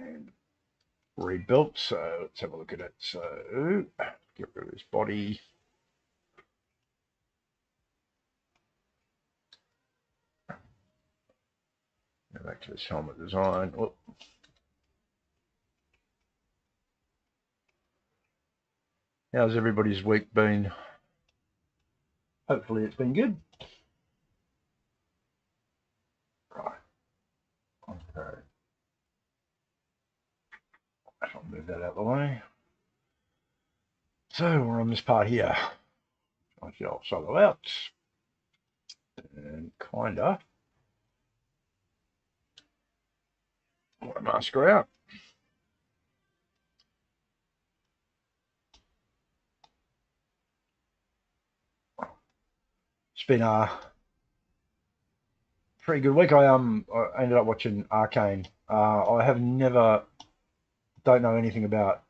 and rebuilt. So let's have a look at it. So get rid of his body. Go back to this helmet design. Whoop. How's everybody's week been? Hopefully it's been good. Right. Okay. I'll move that out of the way. So we're on this part here. I'll solo out. And kinda mask her out. It's been a pretty good week. I ended up watching Arcane. I have don't know anything about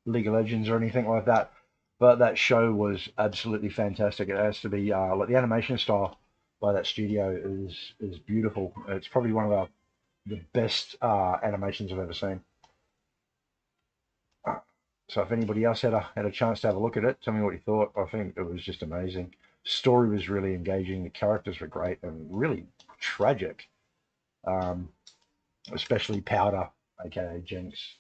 League of Legends or anything like that, but that show was absolutely fantastic. It has to be like the animation style by that studio is beautiful. It's probably one of the best animations I've ever seen. So if anybody else had a chance to have a look at it, tell me what you thought. I think it was just amazing. Story was really engaging. The characters were great and really tragic. Especially Powder, aka Jinx.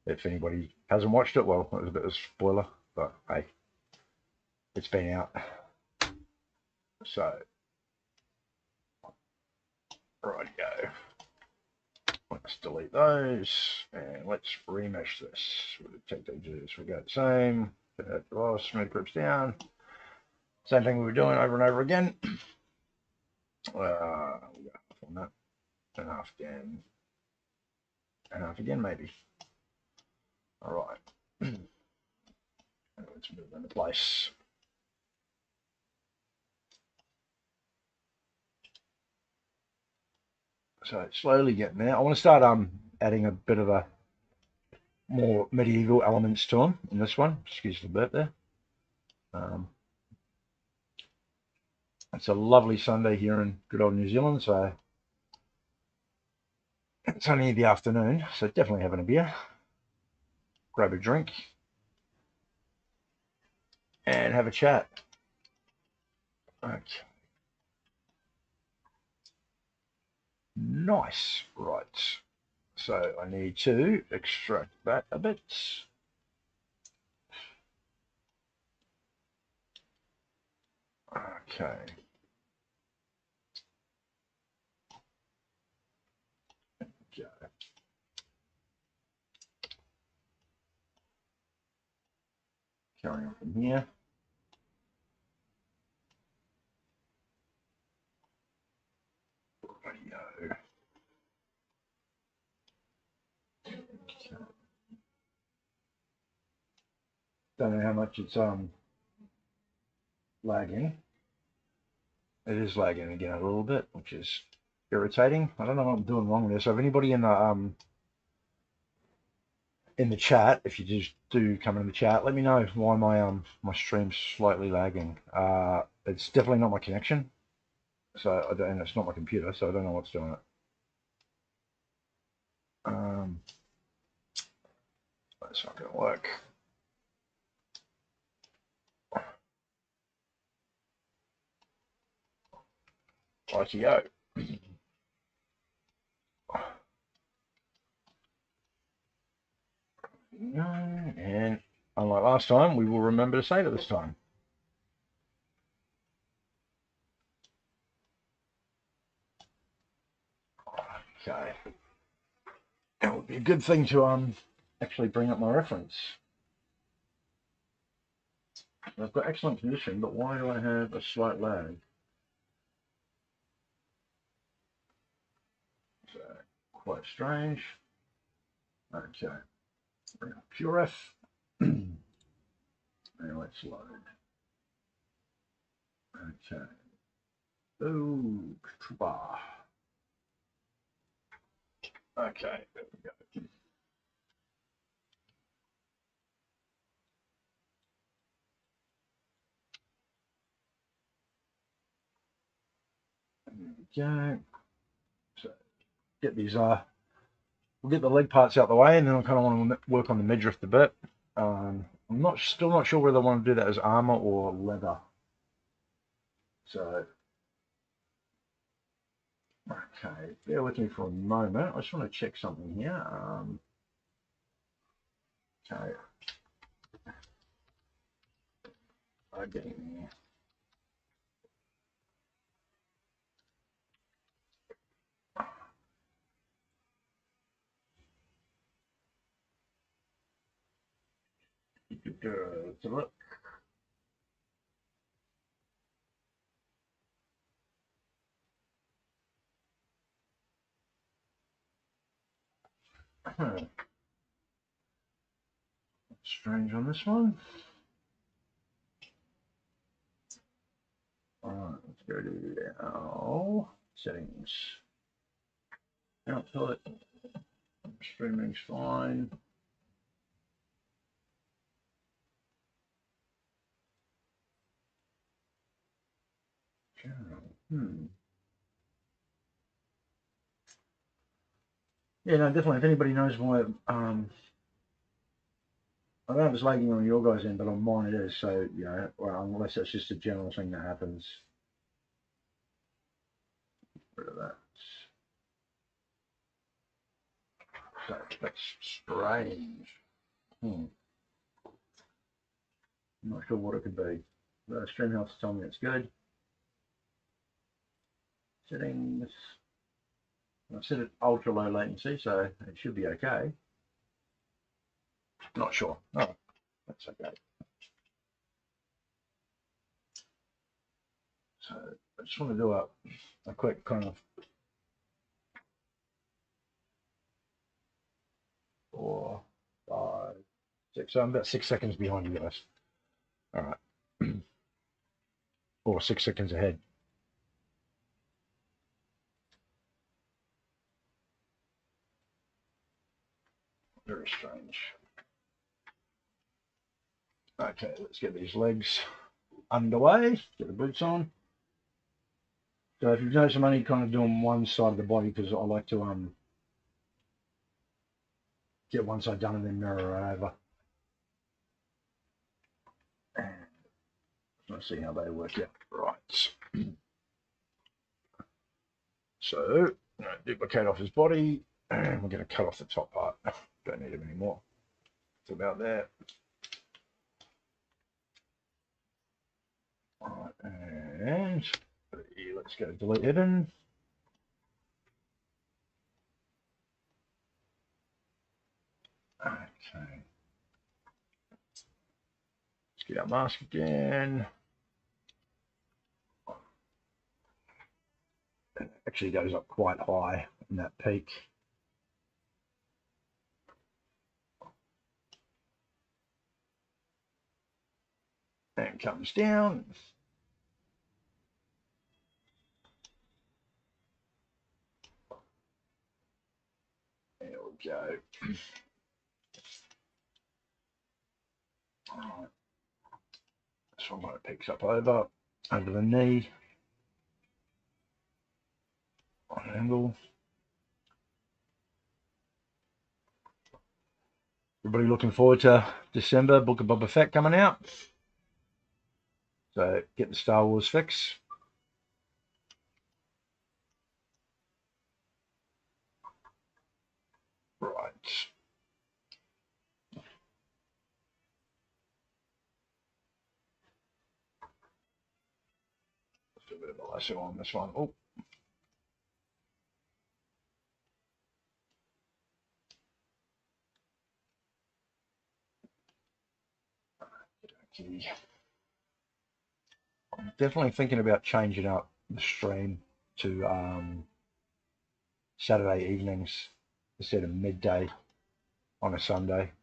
If anybody hasn't watched it, well, it was a bit of a spoiler, but hey, it's been out. So, rightio. Let's delete those and let's remesh this. We'll take these. We got the same. Smooth groups down. Same thing we were doing over and over again. We got half on that, and half again, and half again maybe. All right. Let's move into place. So it's slowly getting there. I want to start adding a bit of a more medieval elements to them in this one. Excuse the burp there. It's a lovely Sunday here in good old New Zealand, so it's only the afternoon, so definitely having a beer. Grab a drink and have a chat. Okay. Nice. Right. So I need to extract that a bit. Okay. Carry on from here. Radio. Okay. Don't know how much it's lagging. It is lagging again a little bit, which is irritating. I don't know what I'm doing wrong there. So if anybody in the chat, if you just do come in the chat, let me know why my stream's slightly lagging. It's definitely not my connection, so and it's not my computer, so I don't know what's doing it. That's not going to work. Rightio. And unlike last time, we will remember to save it this time. Okay. That would be a good thing to actually bring up my reference. I've got excellent condition, but why do I have a slight lag? So, quite strange. Okay. Bring up PureF. And let's load. Okay. Oh, Trooper. Okay, there we go. There we go. So get these we'll get the leg parts out the way, and then I kind of want to work on the midriff a bit. I'm still not sure whether I want to do that as armor or leather. So, okay, bear with me for a moment. I just want to check something here. Okay. Getting there. Let's have a look. Strange on this one. Alright, let's go to our settings. Output. Streaming's fine. Yeah, no, definitely. If anybody knows why, I don't know if it's lagging on your guys' end, but on mine it is. So, you know, well, unless that's just a general thing that happens. Rid of that. So that's strange. I'm not sure what it could be. The stream health telling me it's good. Settings. I've set it ultra low latency, so it should be okay. Not sure. Oh, that's okay. So I just want to do a quick kind of 4, 5, 6. So I'm about 6 seconds behind you guys. All right. Or 6 seconds ahead. Very strange. Okay, let's get these legs underway. Get the boots on. So if you've noticed, I'm only kind of doing one side of the body because I like to get one side done and then mirror it over. Let's see how they work out. Right. So duplicate off his body, and we're going to cut off the top part. Don't need him anymore. It's about there. All right, and let's go delete hidden. Okay. Let's get our mask again. It actually goes up quite high in that peak. And comes down. There we go. All right. This one where it picks up over the knee on an angle. Everybody looking forward to December, Book of Boba Fett coming out. So get the Star Wars fix. Right. Let's do a bit of a lasso on this one. Oh. Okay. I'm definitely thinking about changing up the stream to Saturday evenings instead of midday on a Sunday.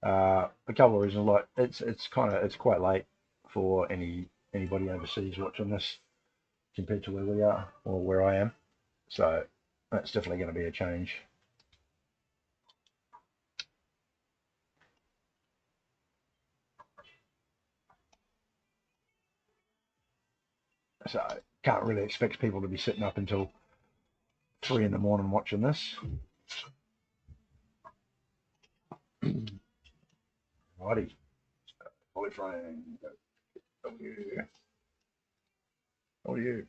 A couple of reasons, like it's quite late for anybody overseas watching this compared to where we are or where I am. So that's definitely going to be a change. So can't really expect people to be sitting up until 3 in the morning watching this. Righty. Polyframe. W. W.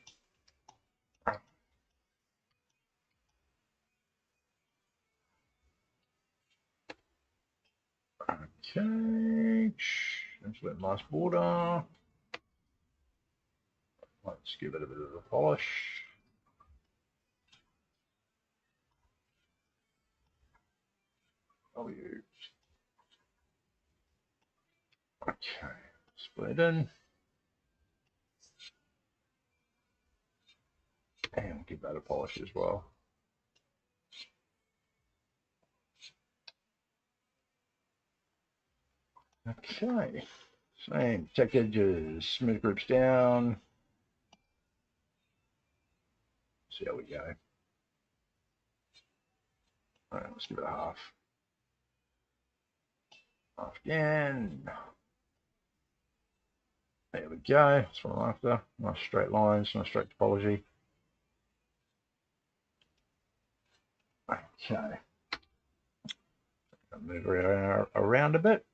Okay. That's a nice border. Let's give it a bit of a polish. W. Okay. Split in. And we'll give that a polish as well. Okay. Same. Check edges. Smooth groups down. See how we go. All right, let's give it a half. Half again. There we go. That's what I'm after. Nice straight lines, nice straight topology. Okay. Move it around a bit.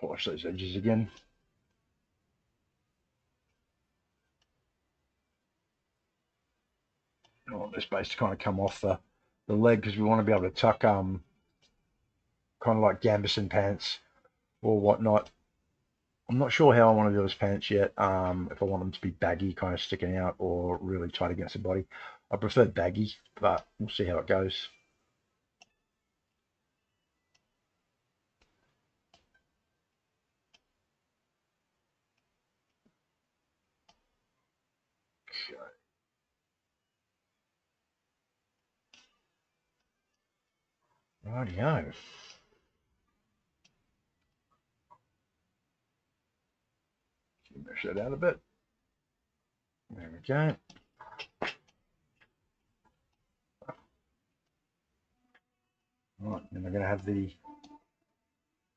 Polish those edges again. I want this base to kind of come off the leg because we want to be able to tuck kind of like gambeson pants or whatnot. I'm not sure how I want to do his pants yet. If I want them to be baggy, kind of sticking out, or really tight against the body. I prefer baggy, but we'll see how it goes. Okay. Rightio. Mesh that out a bit. There we go. Right, then we're going to have the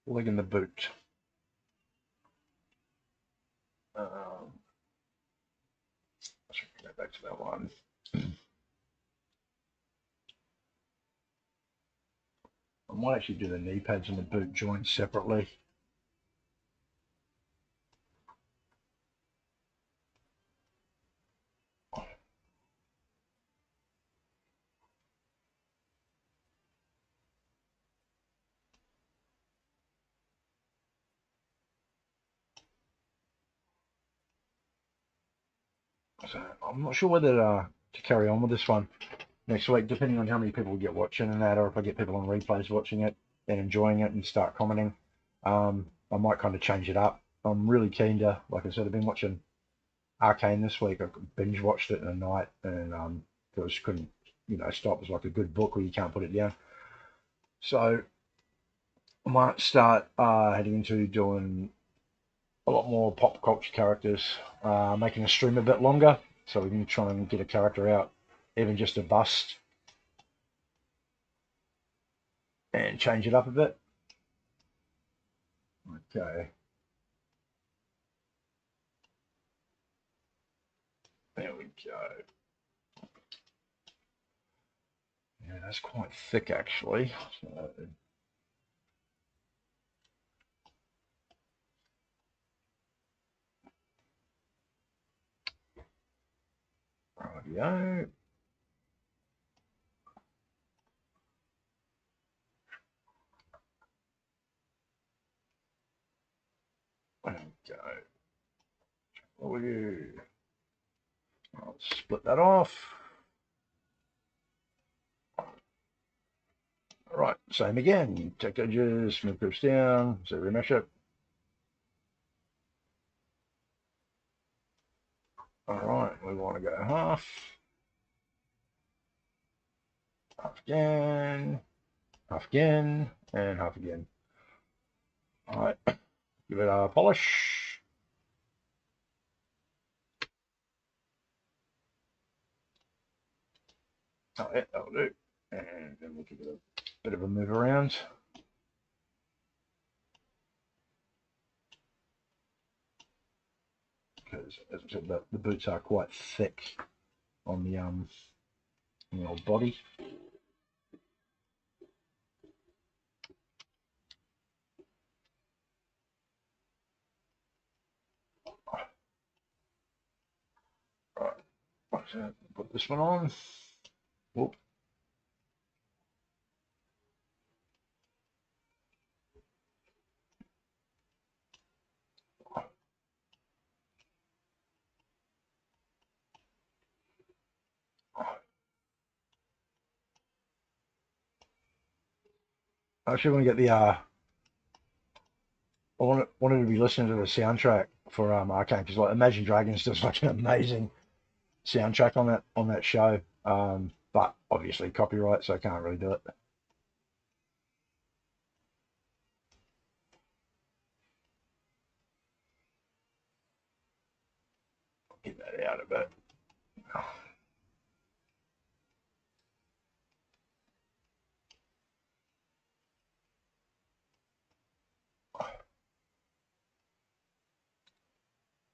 leg and the boot. Let's go back to that one. I might actually do the knee pads and the boot joints separately. So I'm not sure whether to carry on with this one next week, depending on how many people get watching and that, or if I get people on replays watching it and enjoying it and start commenting. I might kind of change it up. I'm really keen to, like I said, I've been watching Arcane this week. I binge watched it in a night and just couldn't, stop. It's like a good book where you can't put it down. So I might start heading into doing a lot more pop culture characters, making the stream a bit longer so we can try and get a character out, even just a bust, and change it up a bit. Okay. There we go. Yeah, that's quite thick actually. So, rightio. Okay. I'll split that off. All right, same again. Check edges, smooth groups down, so remesh it. All right, we want to go half. Half again, half again, and half again. All right, give it a polish. Oh, yeah, that'll do. And then we'll give it a bit of a move around. because, as I said, the boots are quite thick on the old body. Right, put this one on. Whoop. I actually want to get the I wanted to be listening to the soundtrack for Arcane, because like Imagine Dragons does like an amazing soundtrack on that show. But obviously copyright, so I can't really do it. Get that out a bit.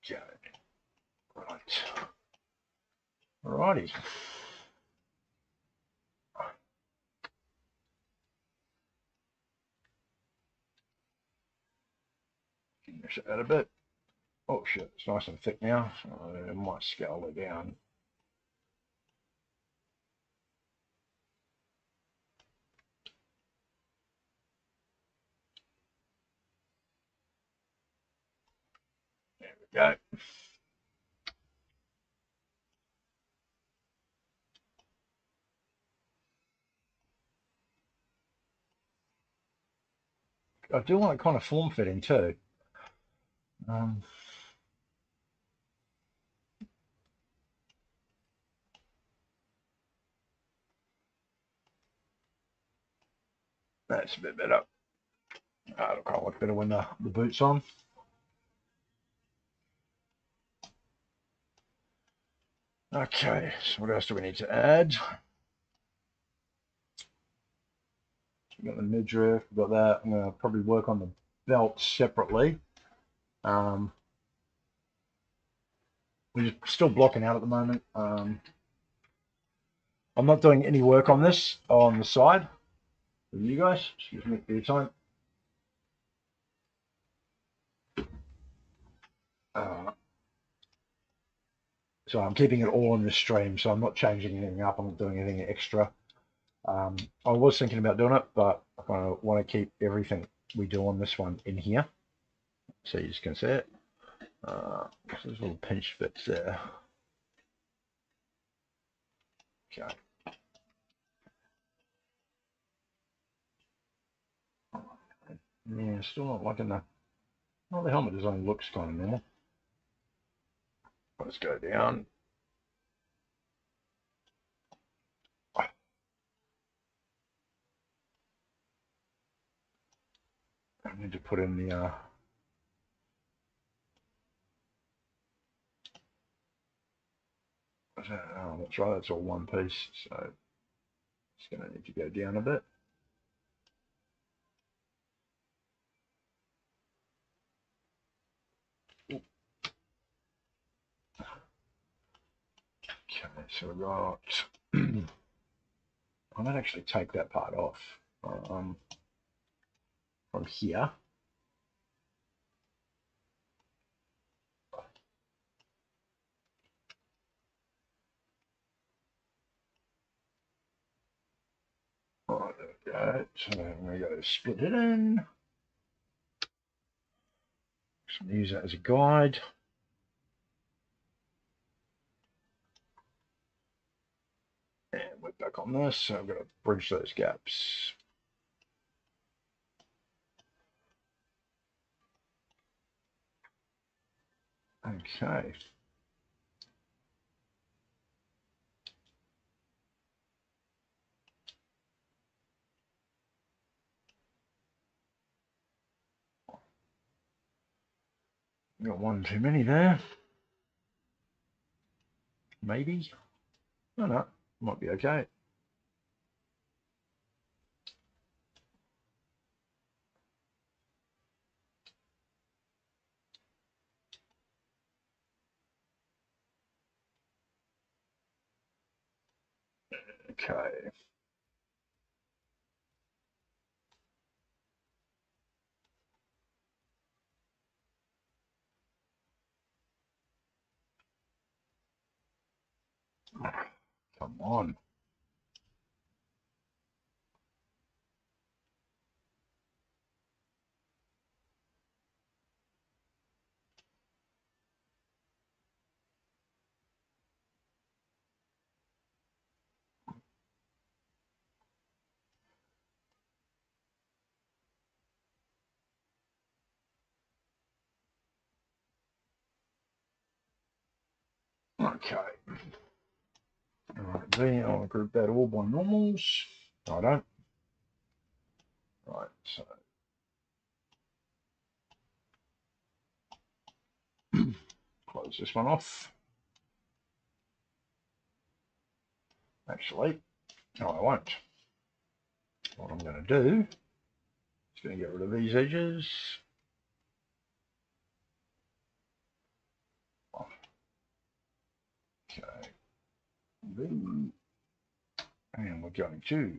Okay. Right. Alrighty. Finish it out a bit. Oh shit, it's nice and thick now. So I might scale it down. There we go. I do want it kind of form fitting too. That's a bit better. It'll kind of look better when the boot's on. Okay, so what else do we need to add? We've got the midriff, we've got that. I'm going to probably work on the belt separately. We're still blocking out at the moment. I'm not doing any work on this on the side with you guys. Excuse me for your time. So I'm keeping it all in the stream, so I'm not changing anything up. I'm not doing anything extra. I was thinking about doing it, but I kind of want to keep everything we do on this one in here, so you just can see it. There's little pinch bits there. Okay. Yeah, still not liking the. Well, the helmet design looks kind of normal. Let's go down. I need to put in the. Oh, that's right. That's all one piece, so it's going to need to go down a bit. Okay, so we got. I might actually take that part off from here. Right, there we go. So we go split it in. So use that as a guide. And we're back on this, so I'm going to bridge those gaps. Okay. Got one too many there. Maybe. No, might be okay. Okay. Come on. Okay. All right, then I'll group that all by normals. I don't. Right, so close this one off. Actually, no, I won't. What I'm going to do is going to get rid of these edges. Okay. And we're going to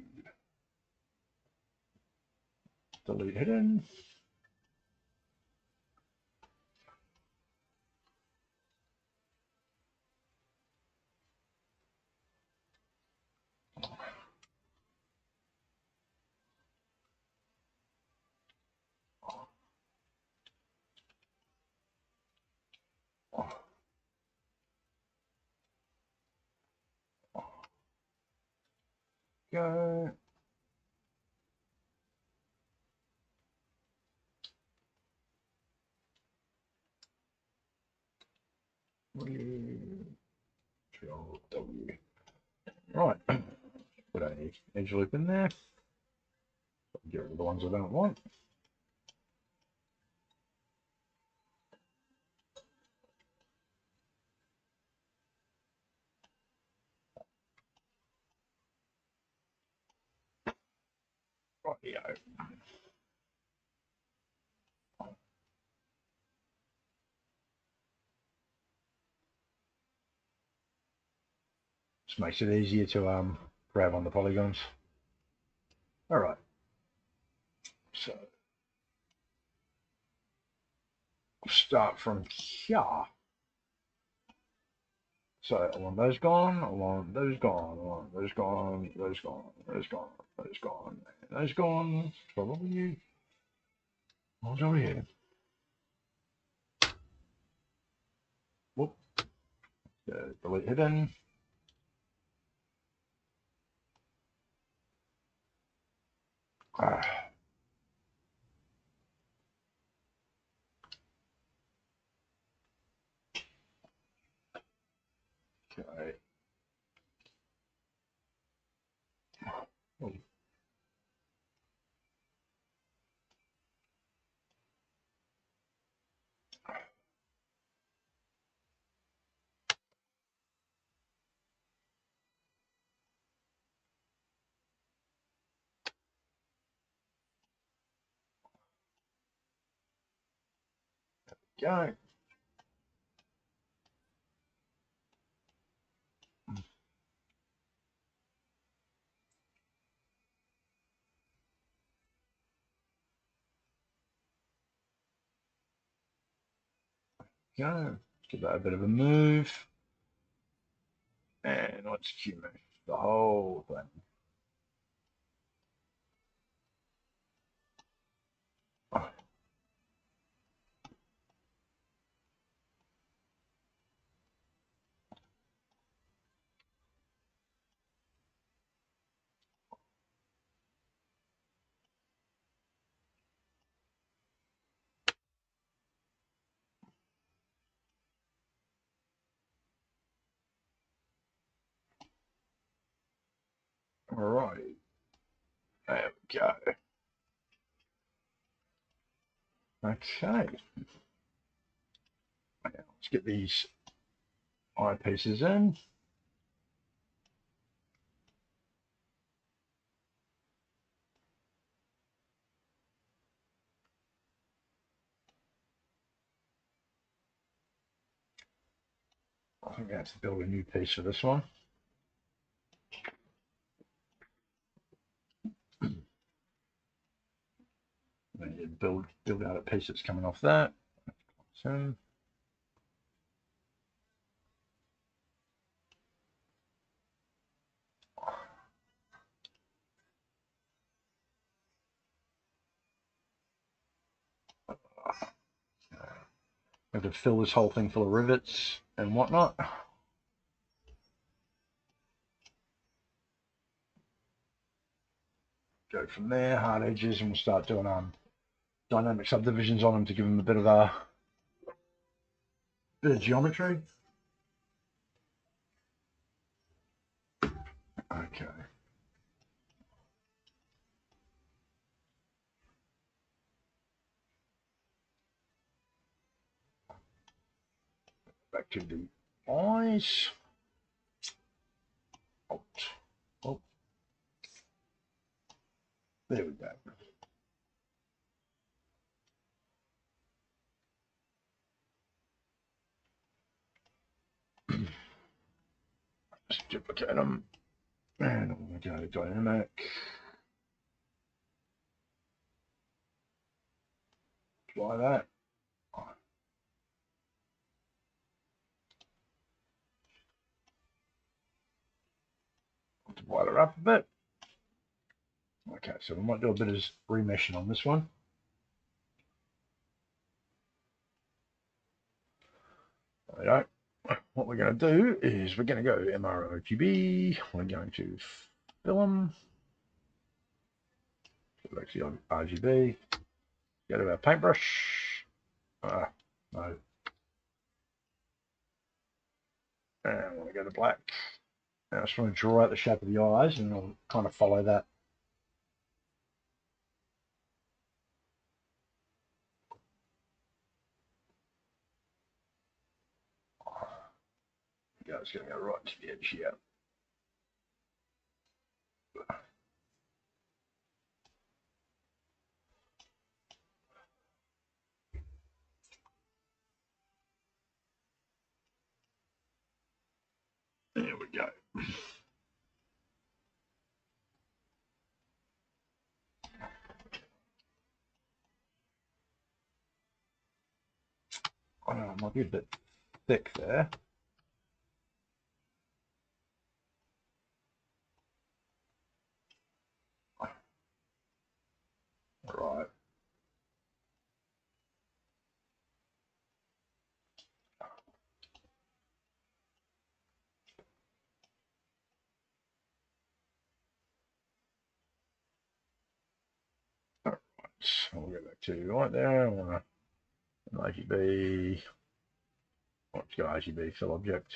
delete hidden. Go. Control W. Right. Put a edge loop in there. Get rid of the ones I don't want. Rightio. Just makes it easier to grab on the polygons. All right. So start from here. So I want those gone, I want those gone, I want those gone, those gone, those gone, those gone, and those gone. Probably what's over here? Whoop. Delete hidden. Ah. Okay. Oh. Okay. Let's give that a bit of a move. And let's move the whole thing. Oh. All right. There we go. Okay. Now, let's get these eyepieces in. I think I have to build a new piece for this one. build out a piece that's coming off that. So I have to fill this whole thing full of rivets and whatnot. Go from there, hard edges, and we'll start doing dynamic subdivisions on them to give them a bit of geometry. Okay. Back to the eyes. Alt. Oh. There we go. Just duplicate them. And we'll go to dynamic. Apply that. Multiply it up a bit. Okay, so we might do a bit of remeshing on this one. There we go. What we're going to do is we're going to go MROGB. We're going to film. Back to RGB. Go to our paintbrush. No. And I want to go to black. And I just want to draw out the shape of the eyes, and I'll kind of follow that. Yeah, it's going to go right to the edge here. There we go. Might be a bit thick there. Right. So we'll go back to right there. I want an RGB. Let's go RGB fill object.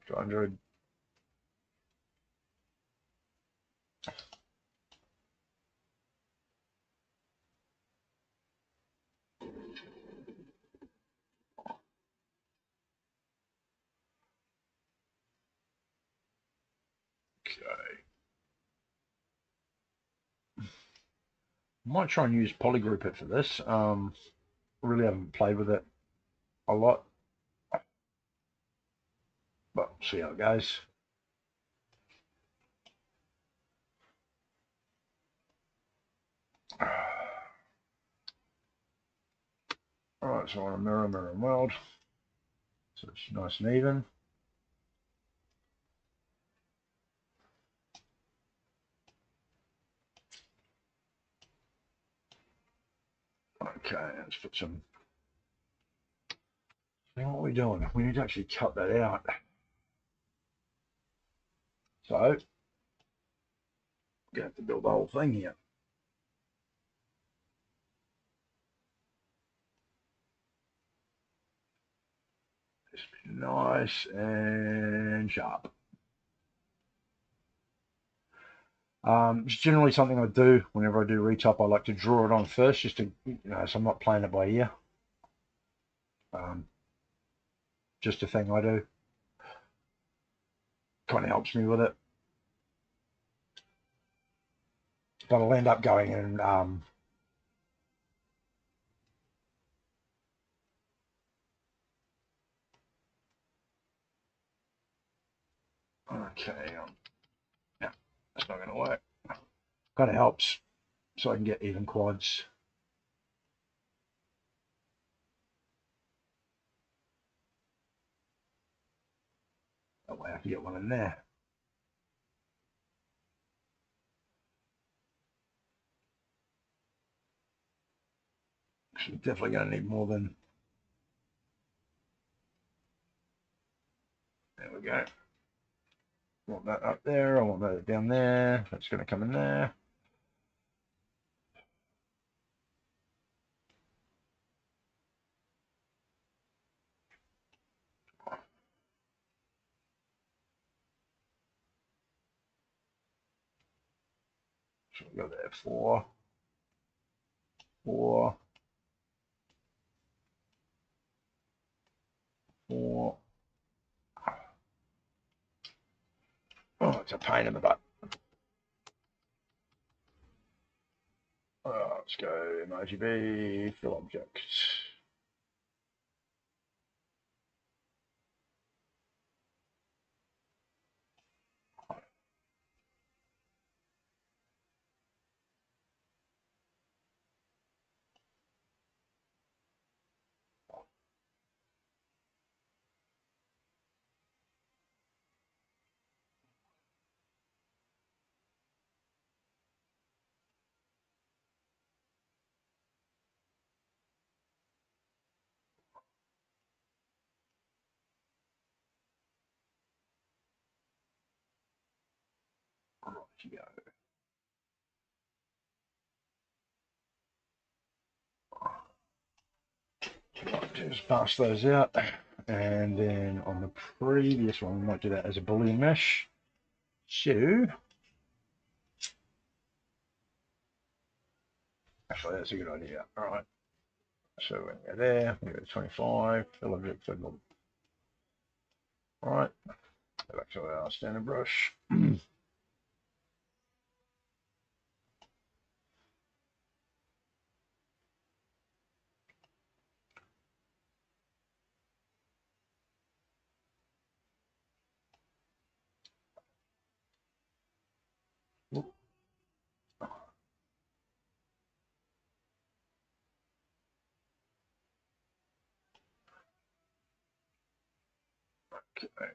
200. Okay. Might try and use polygroup it for this. Really haven't played with it a lot, but we'll see how it goes. All right, so I want to mirror and weld, so it's nice and even. Okay, let's put some. What are we doing? We need to actually cut that out. So we're gonna have to build the whole thing here. Just be nice and sharp. It's generally something I do whenever I do retop. I like to draw it on first, just to, so I'm not playing it by ear. Just a thing I do. Kind of helps me with it. But I'll end up going and okay, yeah, that's not going to work. Kind of helps so I can get even quads. That way I can get one in there. So definitely going to need more than. There we go. I want that up there. I want that down there. That's going to come in there. So we'll go there. 4, 4, 4. Oh, it's a pain in the butt. Let's go emoji B, fill object. Right, you go. Right, just pass those out, and then on the previous one, we might do that as a Boolean mesh. So, actually, that's a good idea. All right. So we're going to go there. We go 25. Fill object. All right. Go back to our standard brush. Okay.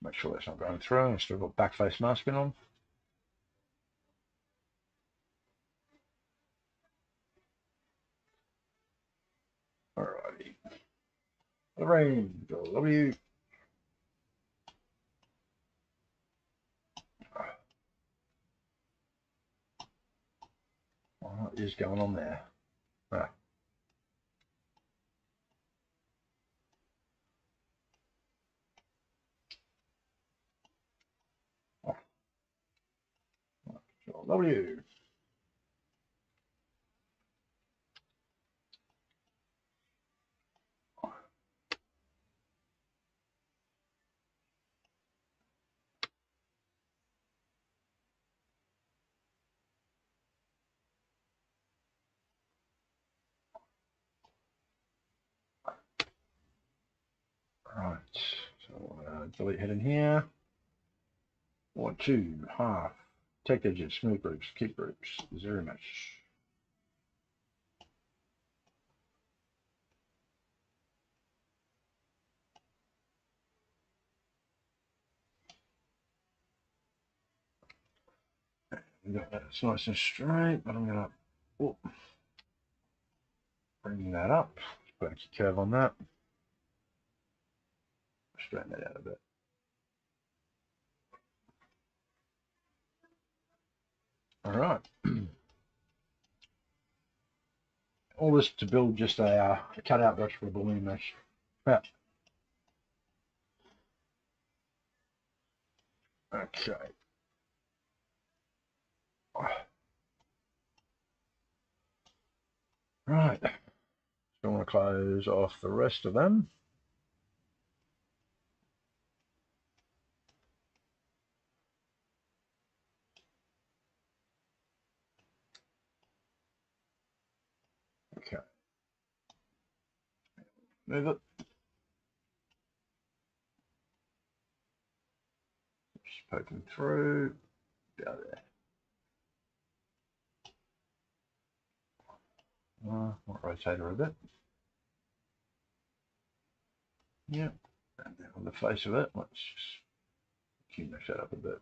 Make sure that's not going through. I've still got backface masking on. Alrighty. The range, W. What is going on there? Ah. W. Right. So delete head in here. 1, 2, half. Take edges, smooth groups, keep groups, 0 mesh. It's nice and straight, but I'm going to bring that up. Put a curve on that. Straighten that out a bit. All right. All this to build just a cutout brush for a balloon mesh. Yeah. Okay. Right. So I want to close off the rest of them. Okay. Move it. poking through. Go there. Might rotate her a bit. Yep. And then on the face of it, let's just finish that up a bit.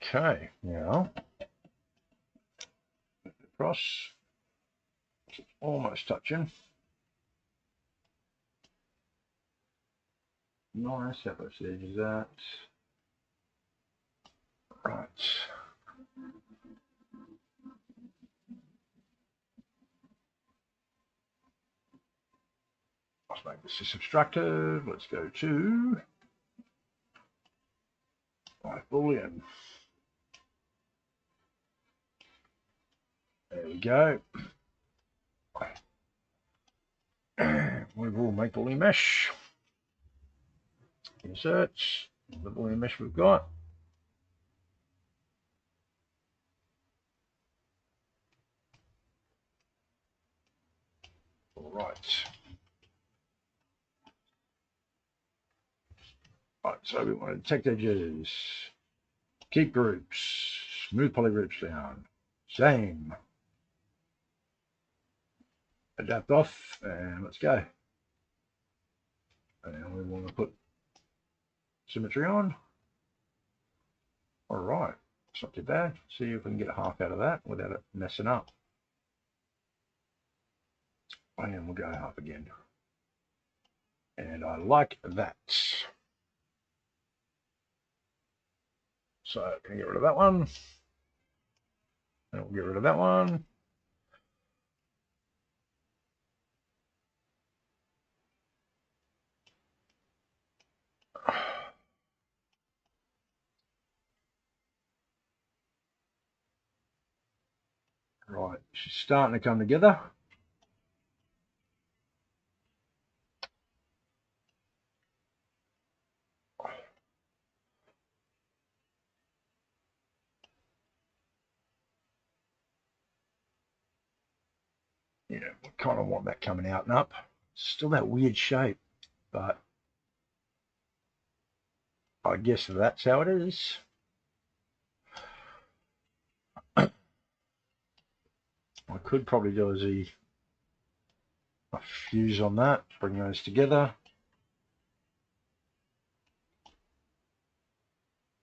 Okay, now across, it's almost touching. Nice, how much edge is that? Right. Let's make this subtractive. Let's go to Boolean. There we go. We will make Boolean mesh. Insert the Boolean mesh we've got. All right. Right, so we want to detect edges, keep groups, smooth polygroups down, same, adapt off, and let's go. And we want to put symmetry on. All right, it's not too bad. See if we can get a half out of that without it messing up. And we'll go half again. And I like that. So can I get rid of that one? And we'll get rid of that one. Right, she's starting to come together. Yeah, we kind of want that coming out and up. Still that weird shape, but I guess that's how it is. I could probably do a fuse on that, bring those together.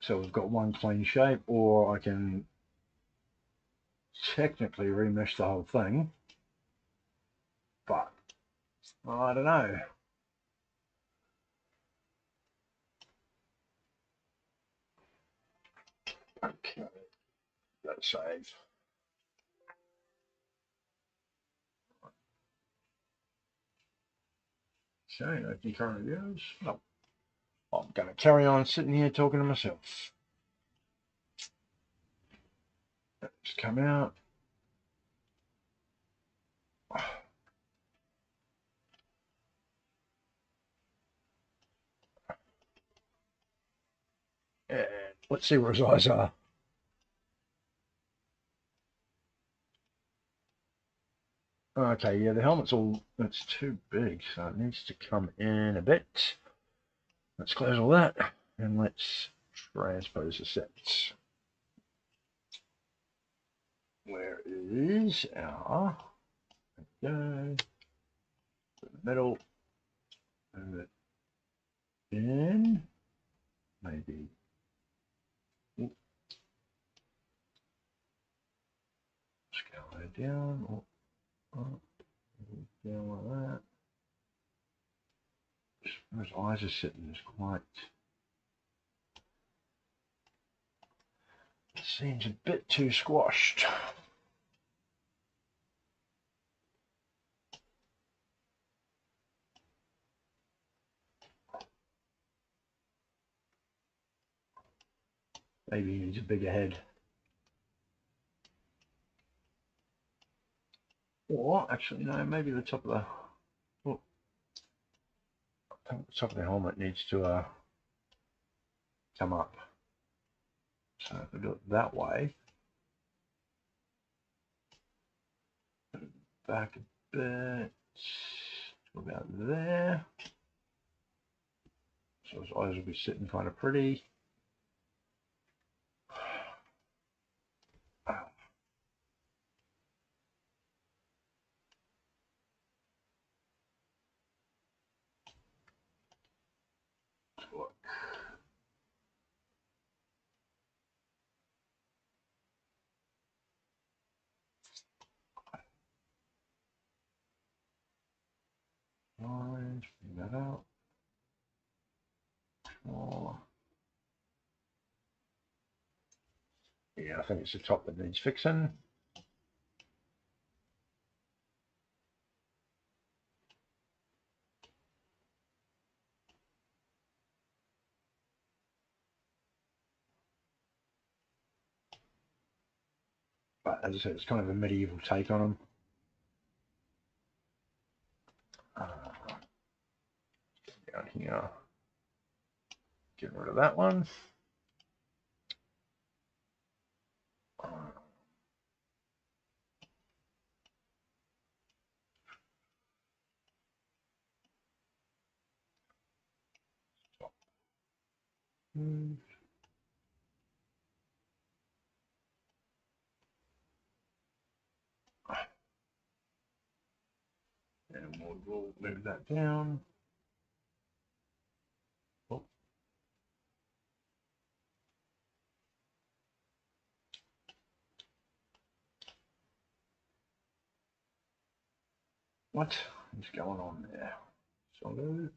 So we've got one clean shape, or I can technically remesh the whole thing, but I don't know. Okay, let's save. Okay, no concurrent reviews. No. I'm going to carry on sitting here talking to myself. Just come out. And let's see where his eyes are. Okay, yeah, the helmet's it's too big, so it needs to come in a bit. Let's close all that, and let's transpose the sets. Where is our, go, middle, move it in, maybe, scale it down, or up, down like that. Those eyes are sitting is quite, it seems a bit too squashed. Maybe he needs a bigger head. Or actually, no, maybe the top of the, oh, the top of the helmet needs to come up. So if we do it that way, back a bit, about there. So his eyes will be sitting kind of pretty. Look. Orange, bring that out. Oh. Yeah, I think it's the top that needs fixing. But as I said, it's kind of a medieval take on them. Down here, get rid of that one. And we'll move that down. Oh. What is going on there? Solid.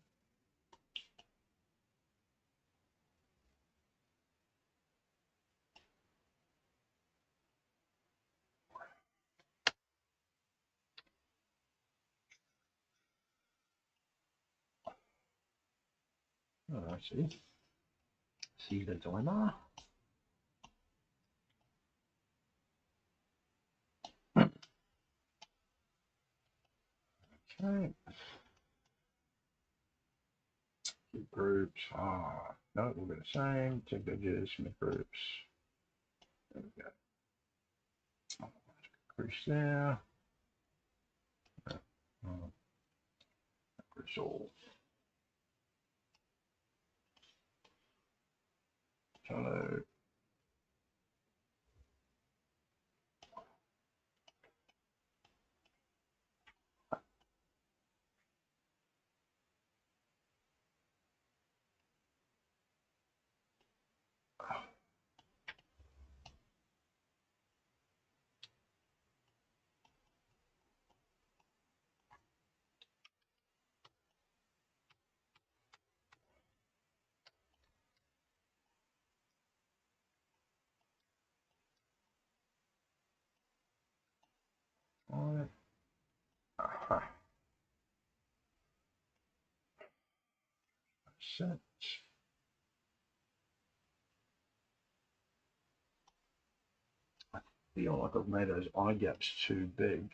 Oh, I see. See the dilemma. Okay. Keep groups. No, we'll be the same. Take edges, make groups. There we go. Increase there. Increase all. Hello. Alright. Set. I feel like I've made those eye gaps too big.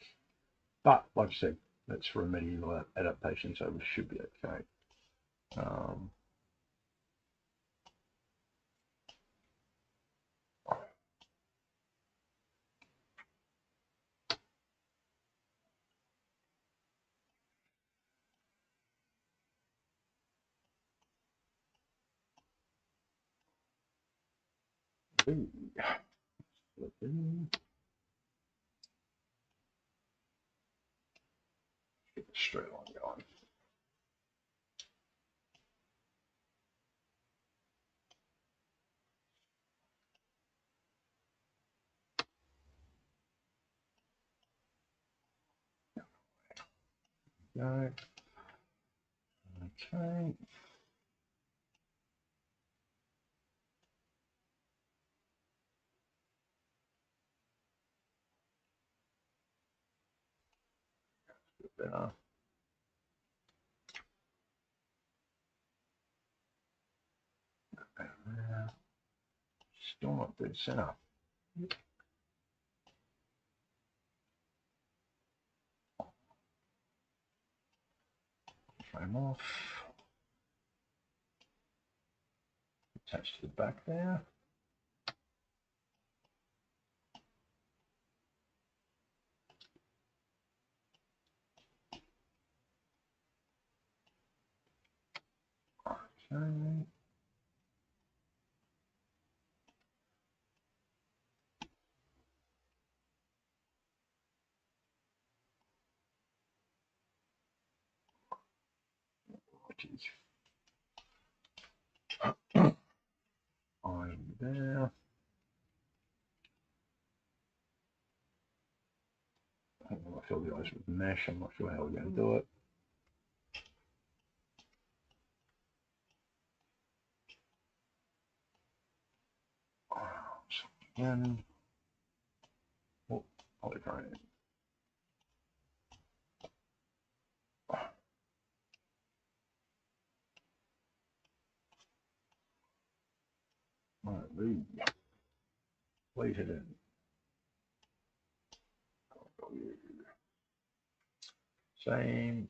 But like I said, that's for a medieval adaptation, so we should be okay. Ooh. Get the straight line going. Go. Okay. Better. Still not dead center. Frame off. Attach to the back there. Okay. I'm there. I don't know if I fill the eyes with mesh. I'm not sure how we're going to do it. So again, oh, polychrome. Right, leave it in. Same.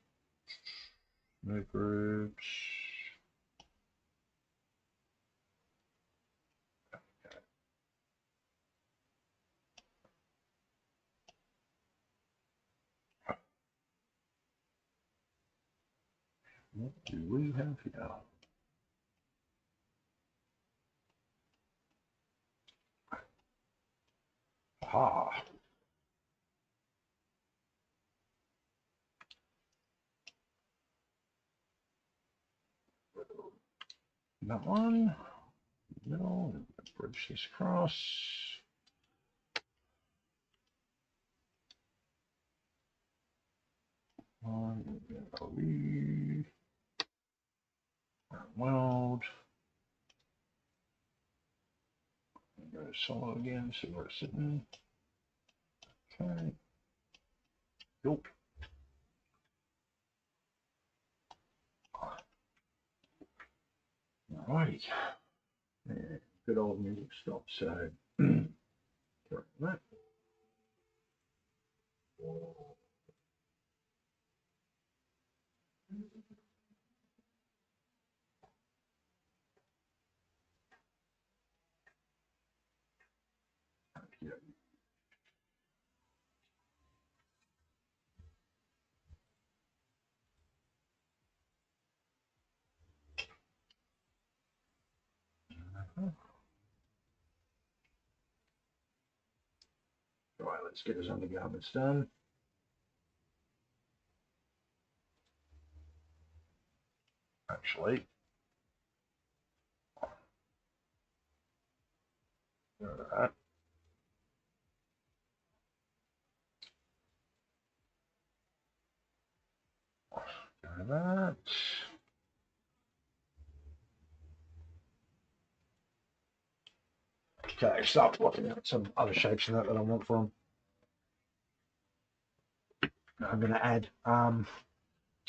Move groups. What do we have here? Aha. That one. No, bridge this across. Weld. Go to solo again, see where it's sitting. Okay. Nope. Alright. Yeah, good old music stop, so correct that. Yeah. Right, let's get his undergarments done. Actually, that. Go to that. Okay, start looking at some other shapes in that I want from. I'm going to add.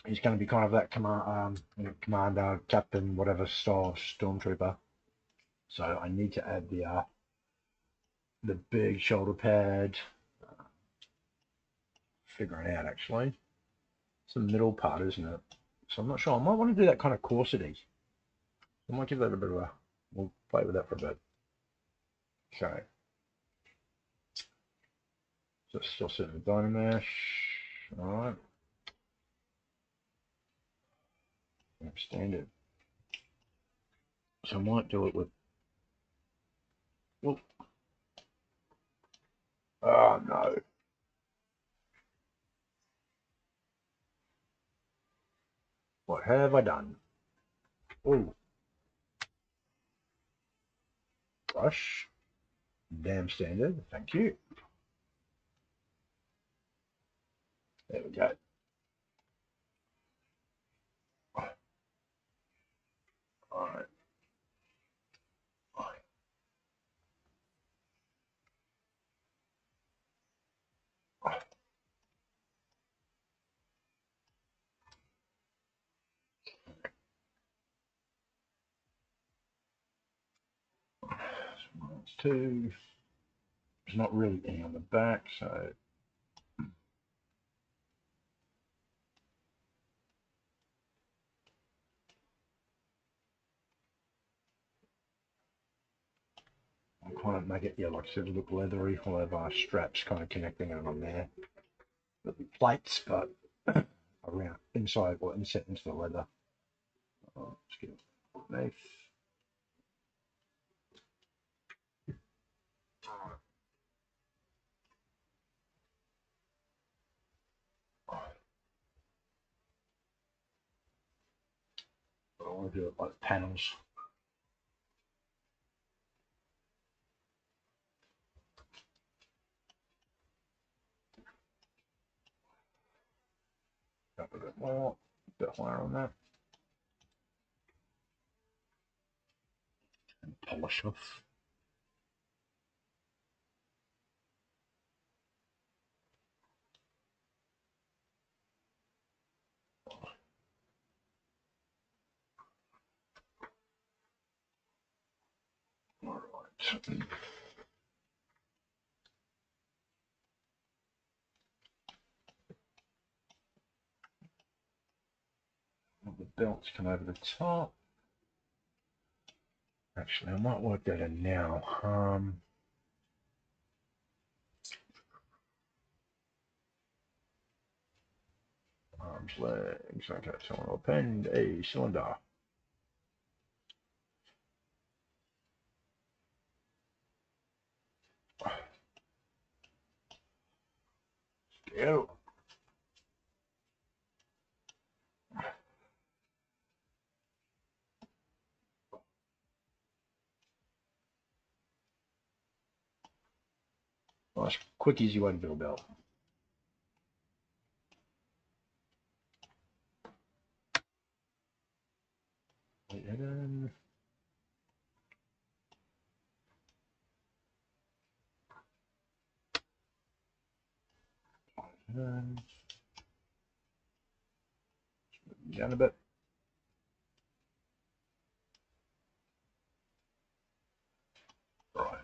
He's going to be kind of that commander, captain, whatever style stormtrooper. So I need to add the big shoulder pad. Figuring out actually, it's the middle part, isn't it? So I'm not sure. I might want to do that kind of corsety. I might give that a bit of a. We'll play with that for a bit. Okay. So still sitting with Dynamesh. All right. Standard. So I might do it with. Whoop. Oh no. What have I done? Oh. Brush. Damn standard. Thank you. There we go. All right. Two. There's not really any on the back, so I'll kind of make it, yeah, like I said, look leathery. I'll have straps kind of connecting it on there. There'll be plates, but around inside or inset into the leather. Oh, underneath. I want to do it like panels. A bit more, a bit higher on that. And polish off. All right. The belts come over the top. Actually, I might work that in now. Arms, legs. Okay, so I'll append a cylinder. Scale. Nice, quick, easy way to build a belt. Wait it in. Down a bit. Right.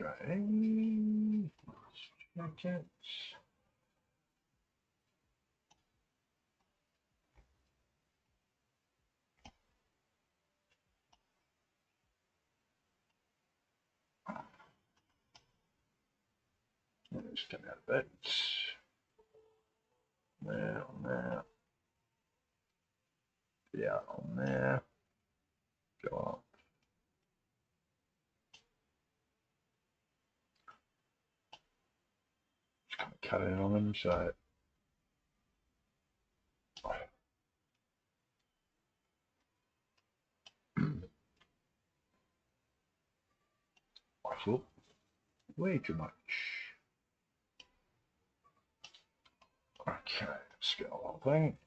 Okay. Check it. Let's come out a bit. There, on there. Yeah, on there. Go up. Just kind of cut in on them, so. I thought way too much. Okay, scale the whole thing.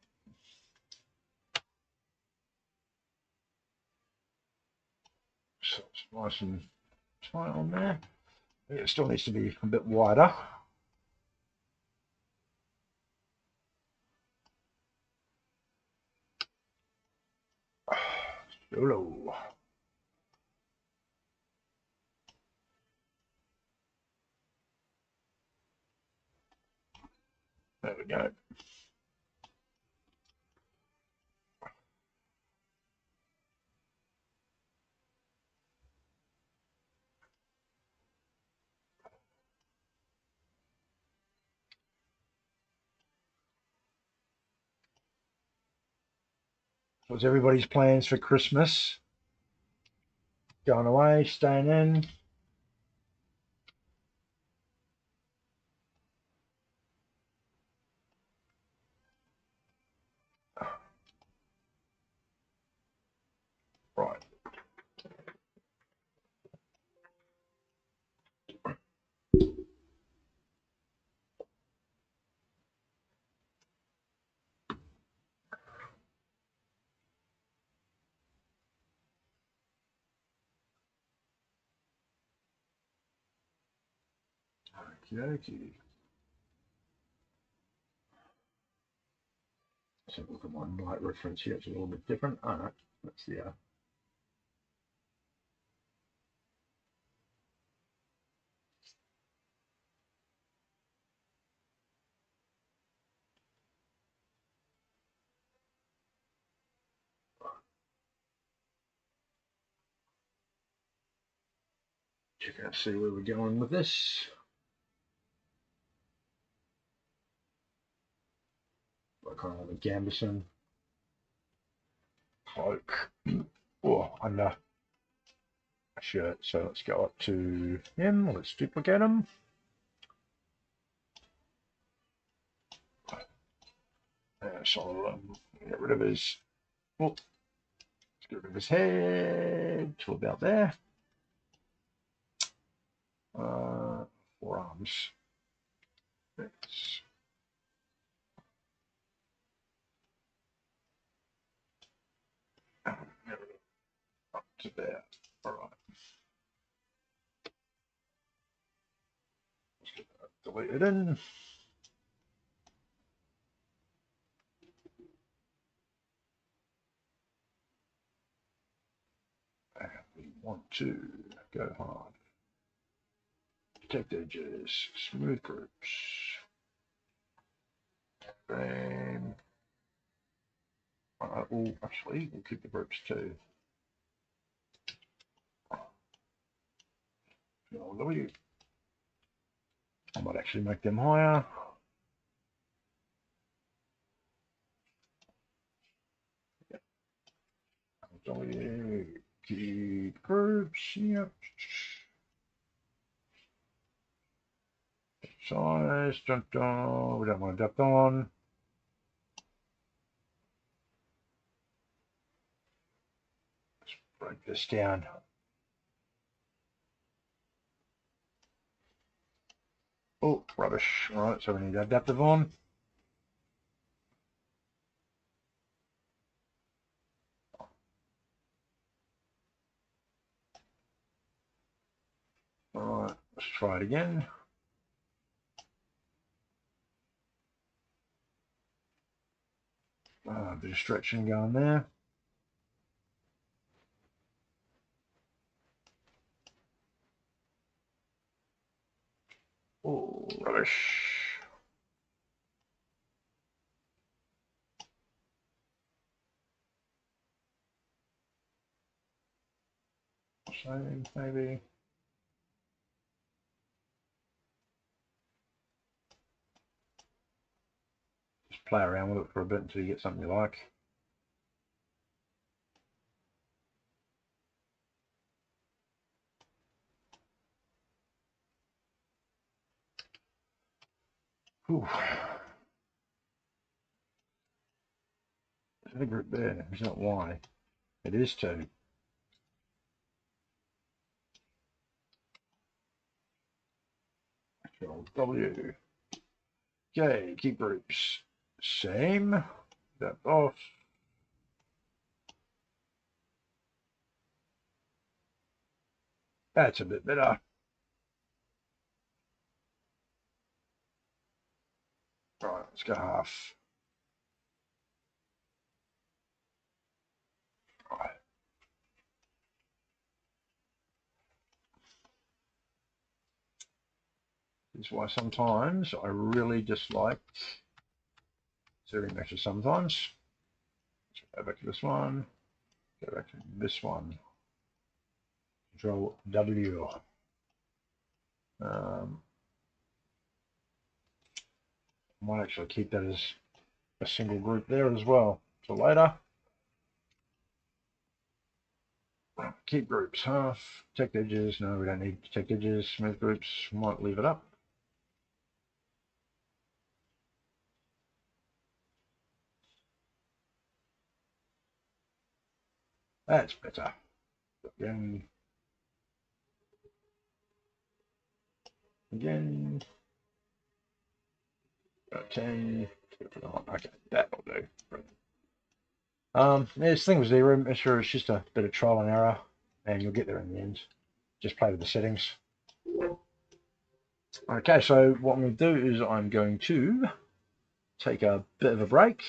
So it's nice and tight on there. It still needs to be a bit wider. Solo. There we go. What's everybody's plans for Christmas? Going away, staying in? Right. Okay. So look at my light reference here. It's a little bit different. Oh no, that's the Check out, see where we're going with this. I kind of have a gambeson cloak under a shirt. So let's go up to him. Let's duplicate him. So get rid of his. Let's get rid of his head to about there. Forearms. Let's up to there. All right. Let's get that deleted in. And we want to go hard. Detect edges, smooth groups. Frame. Well, actually, we'll keep the groups too. W. I might actually make them higher. W. Keep groups. Yep. Size. Dun, dun. We don't want to depth on. Let's break this down. Oh, rubbish. All right, so we need adaptive on. All right, let's try it again. A bit of stretching going there. Oh, rubbish. Same, maybe. Just play around with it for a bit until you get something you like. Ooh. There's a group there. Is that why? It is too. Control W. Okay, keep groups. Same. That off. That's a bit better. Right, let's go half. Right. This is why sometimes I really dislike series meshes sometimes. Go back to this one. Go back to this one. Control W. I might actually keep that as a single group there as well. So later. Keep groups half. Protect edges. No, we don't need protect edges. Smooth groups. Might leave it up. That's better. Again. Again. 10. Okay, that'll do. This thing with zero measure is just a bit of trial and error, and you'll get there in the end. Just play with the settings. Okay, so what I'm going to do is I'm going to take a bit of a break,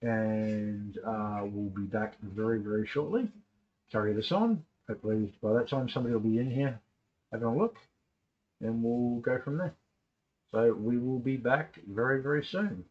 and we'll be back very, very shortly. Carry this on. Hopefully by that time somebody will be in here having a look, and we'll go from there. So we will be back very, very soon.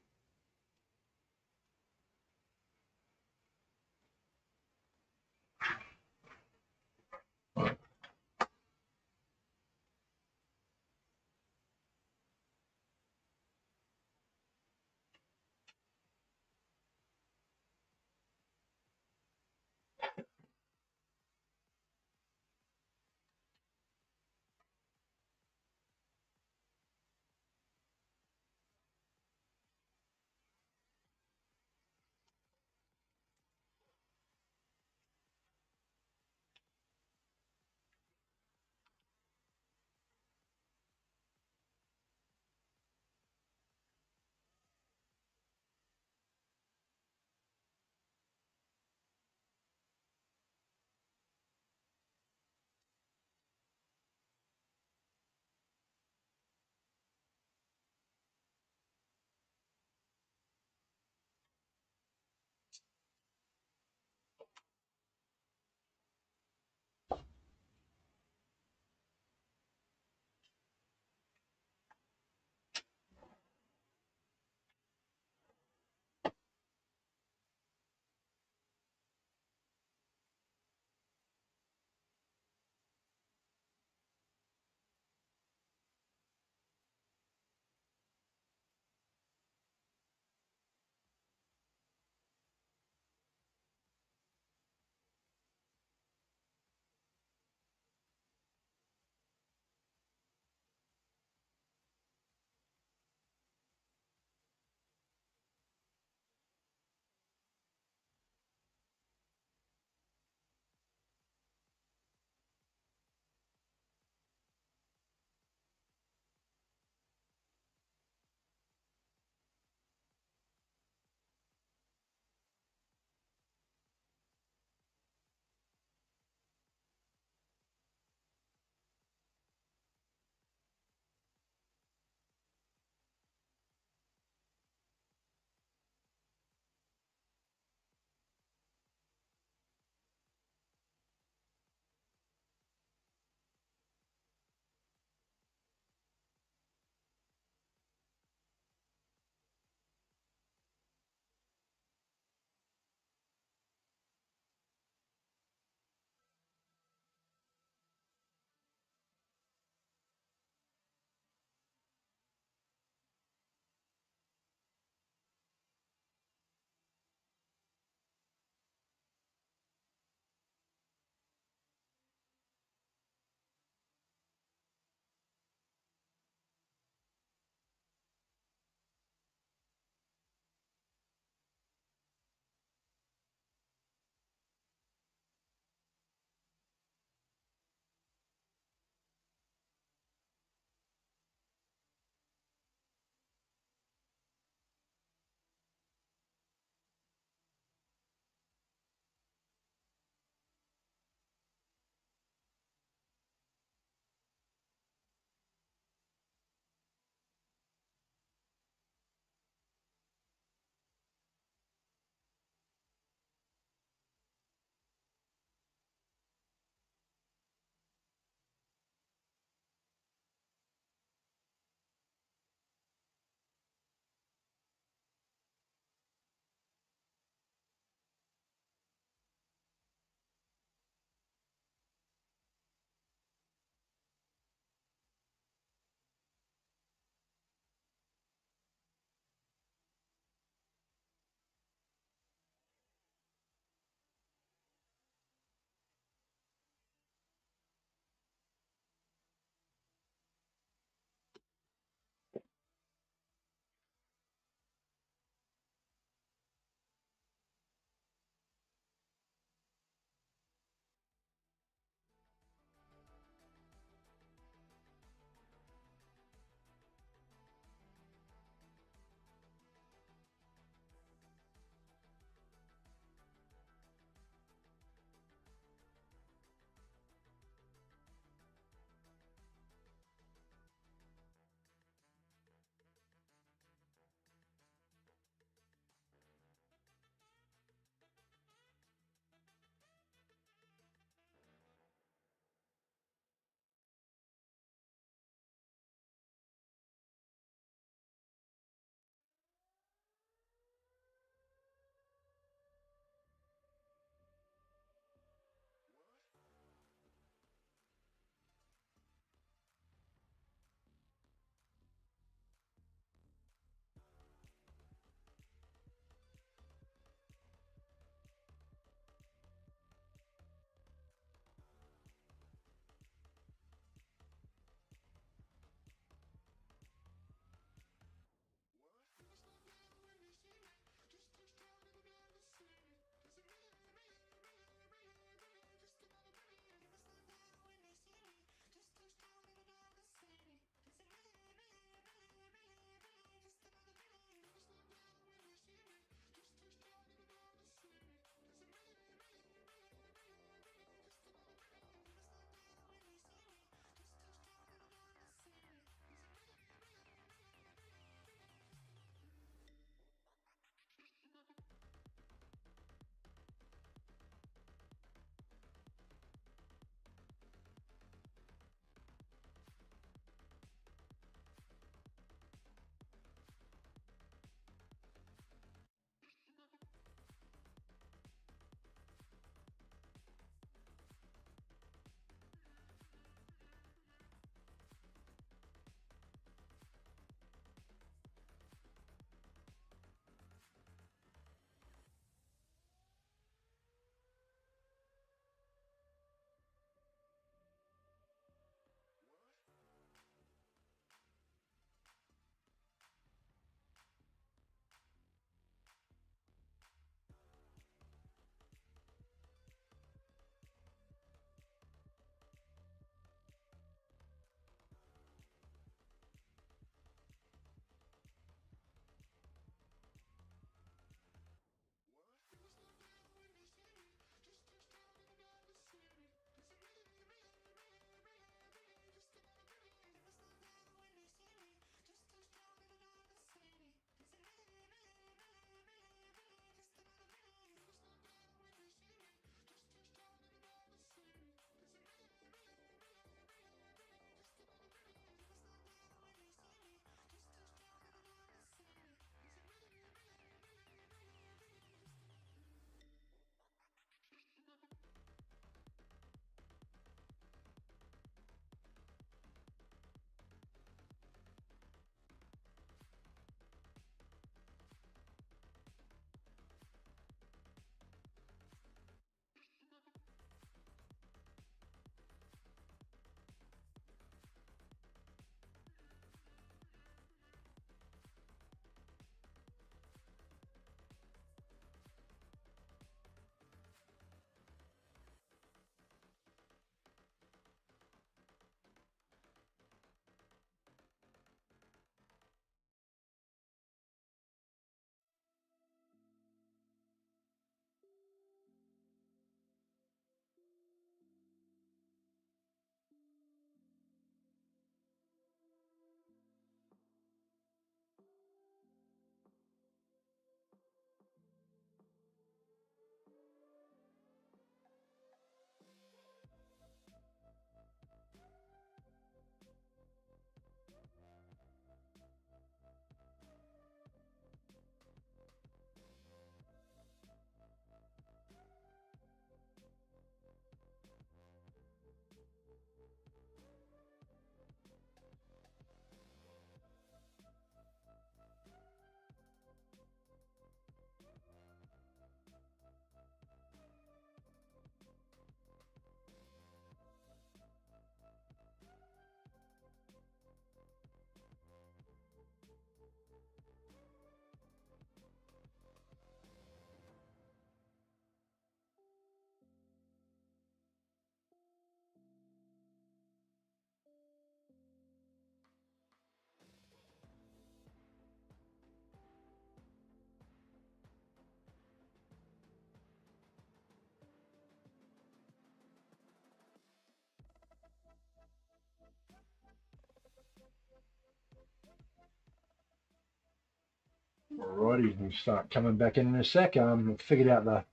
Alrighty, you can start coming back in a sec. Figured out the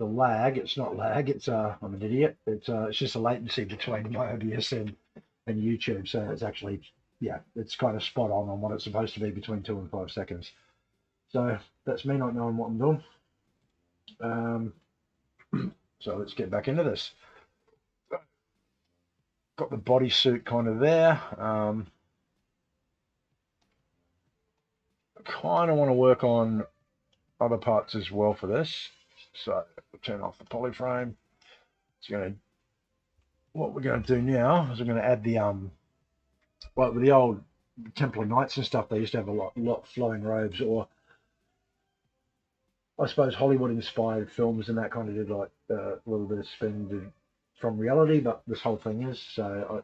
lag. It's not lag. It's I'm an idiot. It's just a latency between my OBS and YouTube. So it's actually, yeah, it's kind of spot on what it's supposed to be between 2 and 5 seconds. So that's me not knowing what I'm doing. So let's get back into this. Got the bodysuit kind of there. Kind of want to work on other parts as well for this. So we'll turn off the polyframe. What we're going to do now is we're going to add the like with the old Templar Knights and stuff, they used to have a lot flowing robes, or I suppose Hollywood inspired films and that kind of did like a little bit of spin from reality, but this whole thing is, so I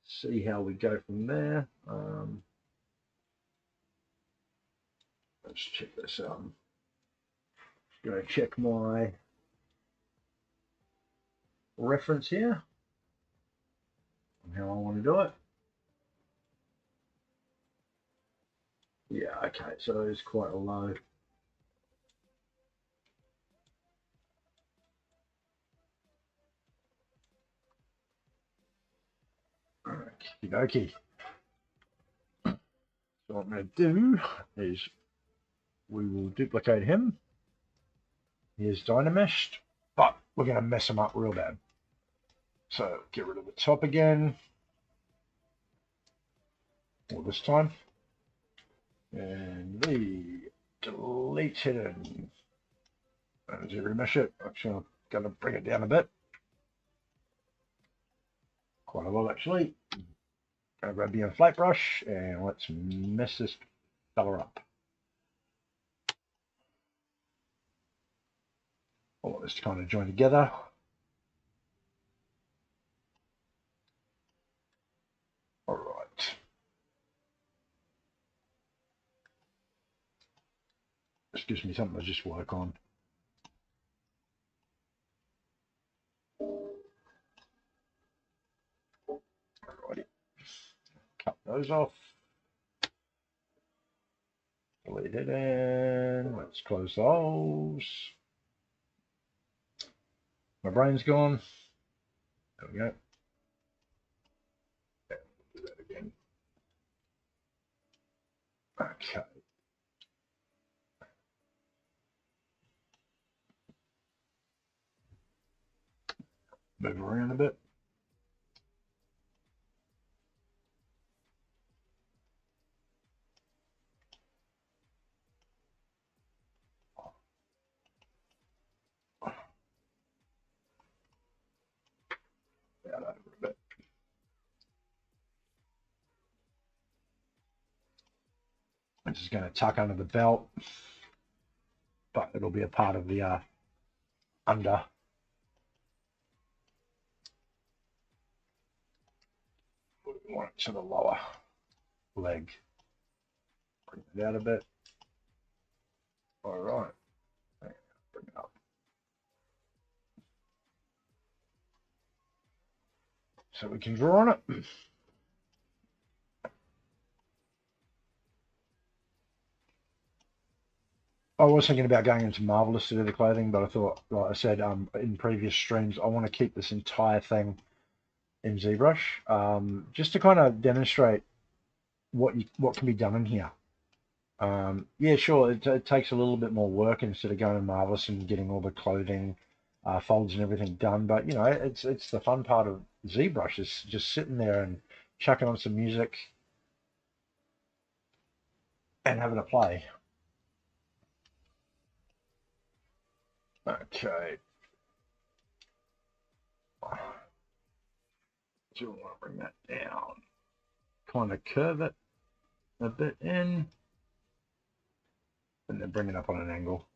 see how we go from there. Let's check this out. I'm going to check my reference here and how I want to do it. Yeah, okay, so it's quite a low. Okie dokie. So what I'm going to do is we will duplicate him. He is dynameshed, but we're going to mess him up real bad. So get rid of the top again. Or this time. And delete hidden. And ZBrush it. Actually, I'm going to bring it down a bit. Quite a lot, actually. Going to grab the inflate brush and let's mess this fella up. All this to kind of join together. All right. This gives me something to just work on. Alrighty. Cut those off. Delete it in. Let's close those. My brain's gone. There we go. Yeah, we'll do that again. Okay. Move around a bit. Out over a bit. I'm just going to tuck under the belt, but it'll be a part of the under. We want it to the lower leg. Bring it out a bit. All right. Bring it up. So we can draw on it. I was thinking about going into Marvelous to do the clothing, but I thought, like I said in previous streams, I want to keep this entire thing in ZBrush, just to kind of demonstrate what can be done in here. Yeah, sure, it takes a little bit more work instead of going to Marvelous and getting all the clothing folds and everything done, but you know, it's the fun part of ZBrush, is just sitting there and chucking on some music and having a play. Okay. So I want to bring that down, kind of curve it a bit in, and then bring it up on an angle.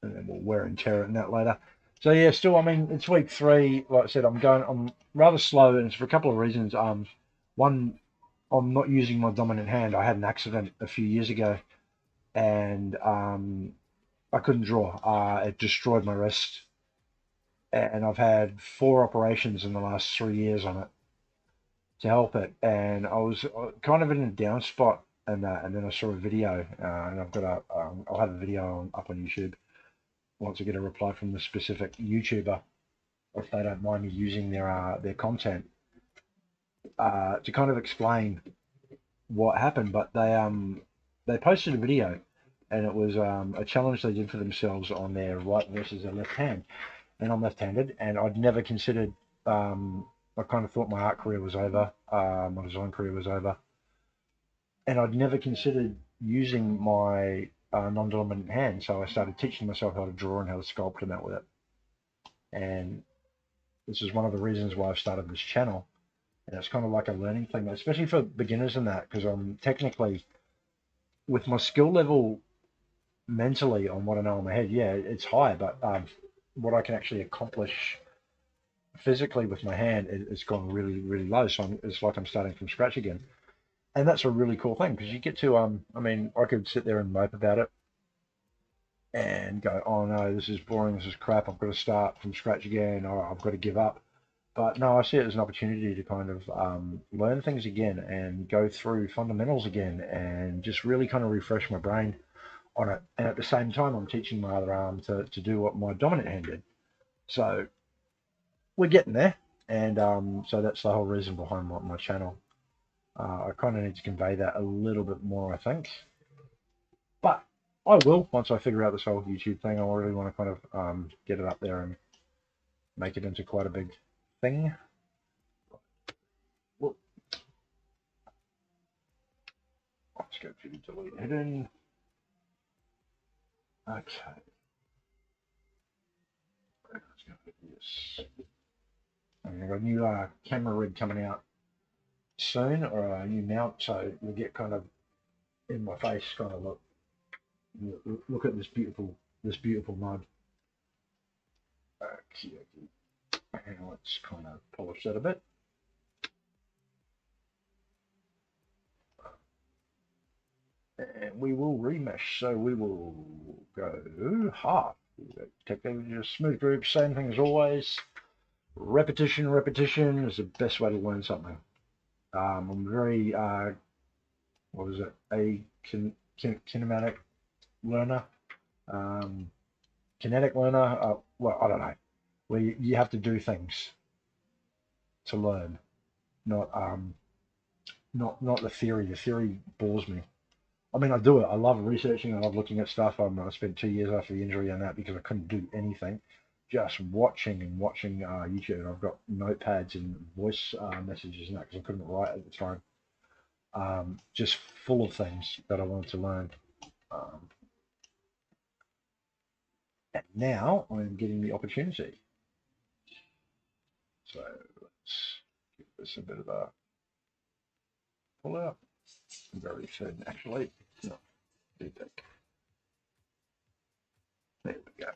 And then we'll wear and tear it in that later. So yeah, still, I mean, it's week 3. Like I said, I'm rather slow, and it's for a couple of reasons. One, I'm not using my dominant hand. I had an accident a few years ago, and I couldn't draw. It destroyed my wrist, and I've had 4 operations in the last 3 years on it to help it. And I was kind of in a down spot, and then I saw a video, and I'll have a video up on YouTube once I get a reply from the specific YouTuber, if they don't mind me using their content to kind of explain what happened. But they posted a video, and it was a challenge they did for themselves on their right versus their left hand. And I'm left-handed, and I'd never considered. I kind of thought my art career was over, my design career was over, and I'd never considered using my non-dominant hand. So I started teaching myself how to draw and how to sculpt and that with it. And this is one of the reasons why I've started this channel. And it's kind of like a learning thing, especially for beginners and that, because I'm technically, with my skill level mentally on what I know in my head, yeah, it's high, but what I can actually accomplish physically with my hand, it's gone really, really low. So it's like I'm starting from scratch again. And that's a really cool thing because you get to, I mean, I could sit there and mope about it and go, oh no, this is boring, this is crap, I've got to start from scratch again, or I've got to give up. But no, I see it as an opportunity to kind of learn things again and go through fundamentals again and just really kind of refresh my brain on it. And at the same time, I'm teaching my other arm to do what my dominant hand did. So we're getting there. And so that's the whole reason behind my channel. I kind of need to convey that a little bit more, I think. But I will once I figure out this whole YouTube thing. I really want to kind of get it up there and make it into quite a big thing. Well, let's go to delete hidden. Okay. Let's go with this. And I've got a new camera rig coming out soon, or a new mount, so you'll get kind of in my face kind of look at this beautiful mud. Okay, and let's kind of polish that a bit. And we will remesh, so we will go half. Technically just smooth group, same thing as always. Repetition is the best way to learn something. I'm very, what is it, a kinematic learner, kinetic learner, well, I don't know, where you have to do things to learn, not not the theory. The theory bores me. I mean, I do it. I love researching. I love looking at stuff. I spent 2 years after the injury on that because I couldn't do anything, just watching and watching YouTube. And I've got notepads and voice messages and that because I couldn't write at the time. Just full of things that I wanted to learn. And now I'm getting the opportunity. So let's give this a bit of a pull out. Very thin, actually. No, too thick. There we go.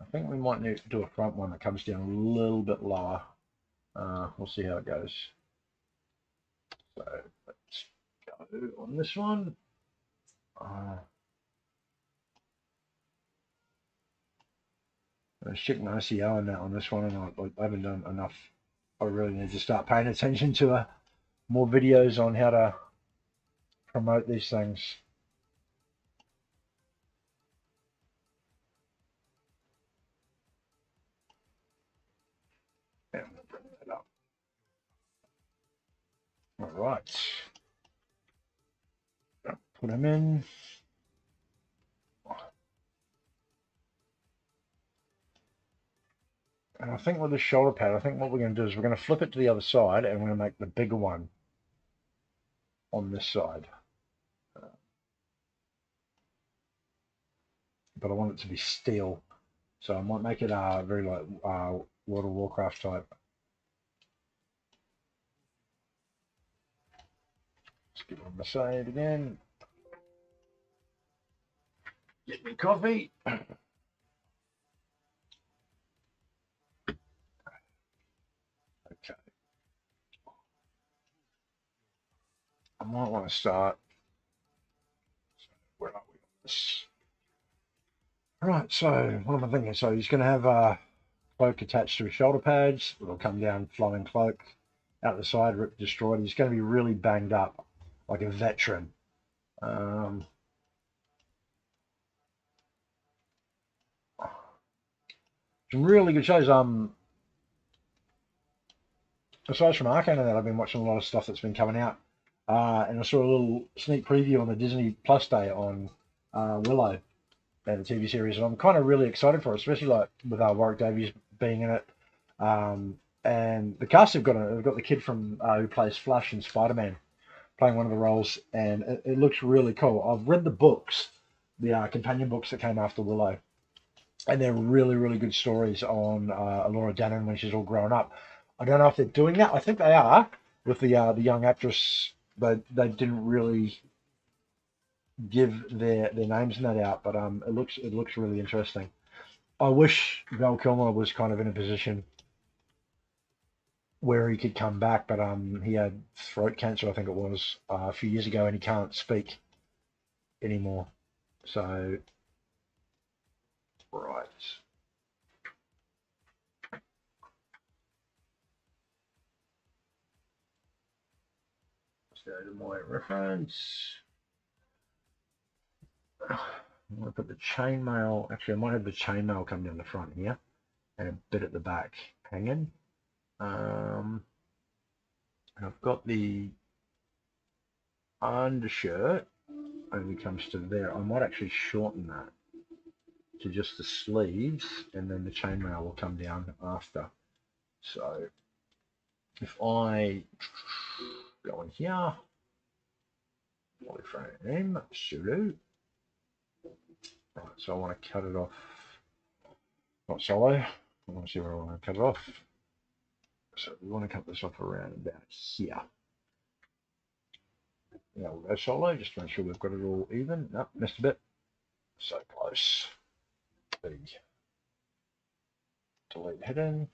I think we might need to do a front one that comes down a little bit lower. We'll see how it goes. So let's go on this one. I checked my SEO on that on this one, and I haven't done enough. I really need to start paying attention to more videos on how to promote these things. And we'll bring that up. All right. Put them in. And I think with the shoulder pad, I think what we're going to do is we're going to flip it to the other side, and we're going to make the bigger one on this side. But I want it to be steel, so I might make it very like World of Warcraft type. Let's give them a save again. Get me coffee. I might want to start. Where are we on this? Right, so what am I thinking? So he's going to have a cloak attached to his shoulder pads. It'll come down, flowing cloak out the side, ripped, destroyed. He's going to be really banged up, like a veteran. Some really good shows. Aside from Arcane and that, I've been watching a lot of stuff that's been coming out. And I saw a little sneak preview on the Disney Plus Day on Willow, the TV series, and I'm kind of really excited for it, especially like with Warwick Davies being in it. And the cast they've got the kid from who plays Flash in Spider-Man playing one of the roles, and it looks really cool. I've read the books, the companion books that came after Willow, and they're really, really good stories on Laura Dannon when she's all grown up. I don't know if they're doing that. I think they are with the young actress, but they didn't really give their names and that out. But it looks really interesting. I wish Val Kilmer was kind of in a position where he could come back, but he had throat cancer, I think it was, a few years ago, and he can't speak anymore. So, right. Let's go to my reference. I'm going to put the chainmail. Actually, I might have the chainmail come down the front here and a bit at the back hanging. And I've got the undershirt only comes to there. I might actually shorten that to just the sleeves, and then the chainmail will come down after. So if I go in here, polyframe, pseudo. Right, so I want to cut it off. Not solo. I want to see where I want to cut it off. So we want to cut this off around about here. Now we'll go solo just to make sure we've got it all even. Nope, missed a bit. So close. Delete hidden.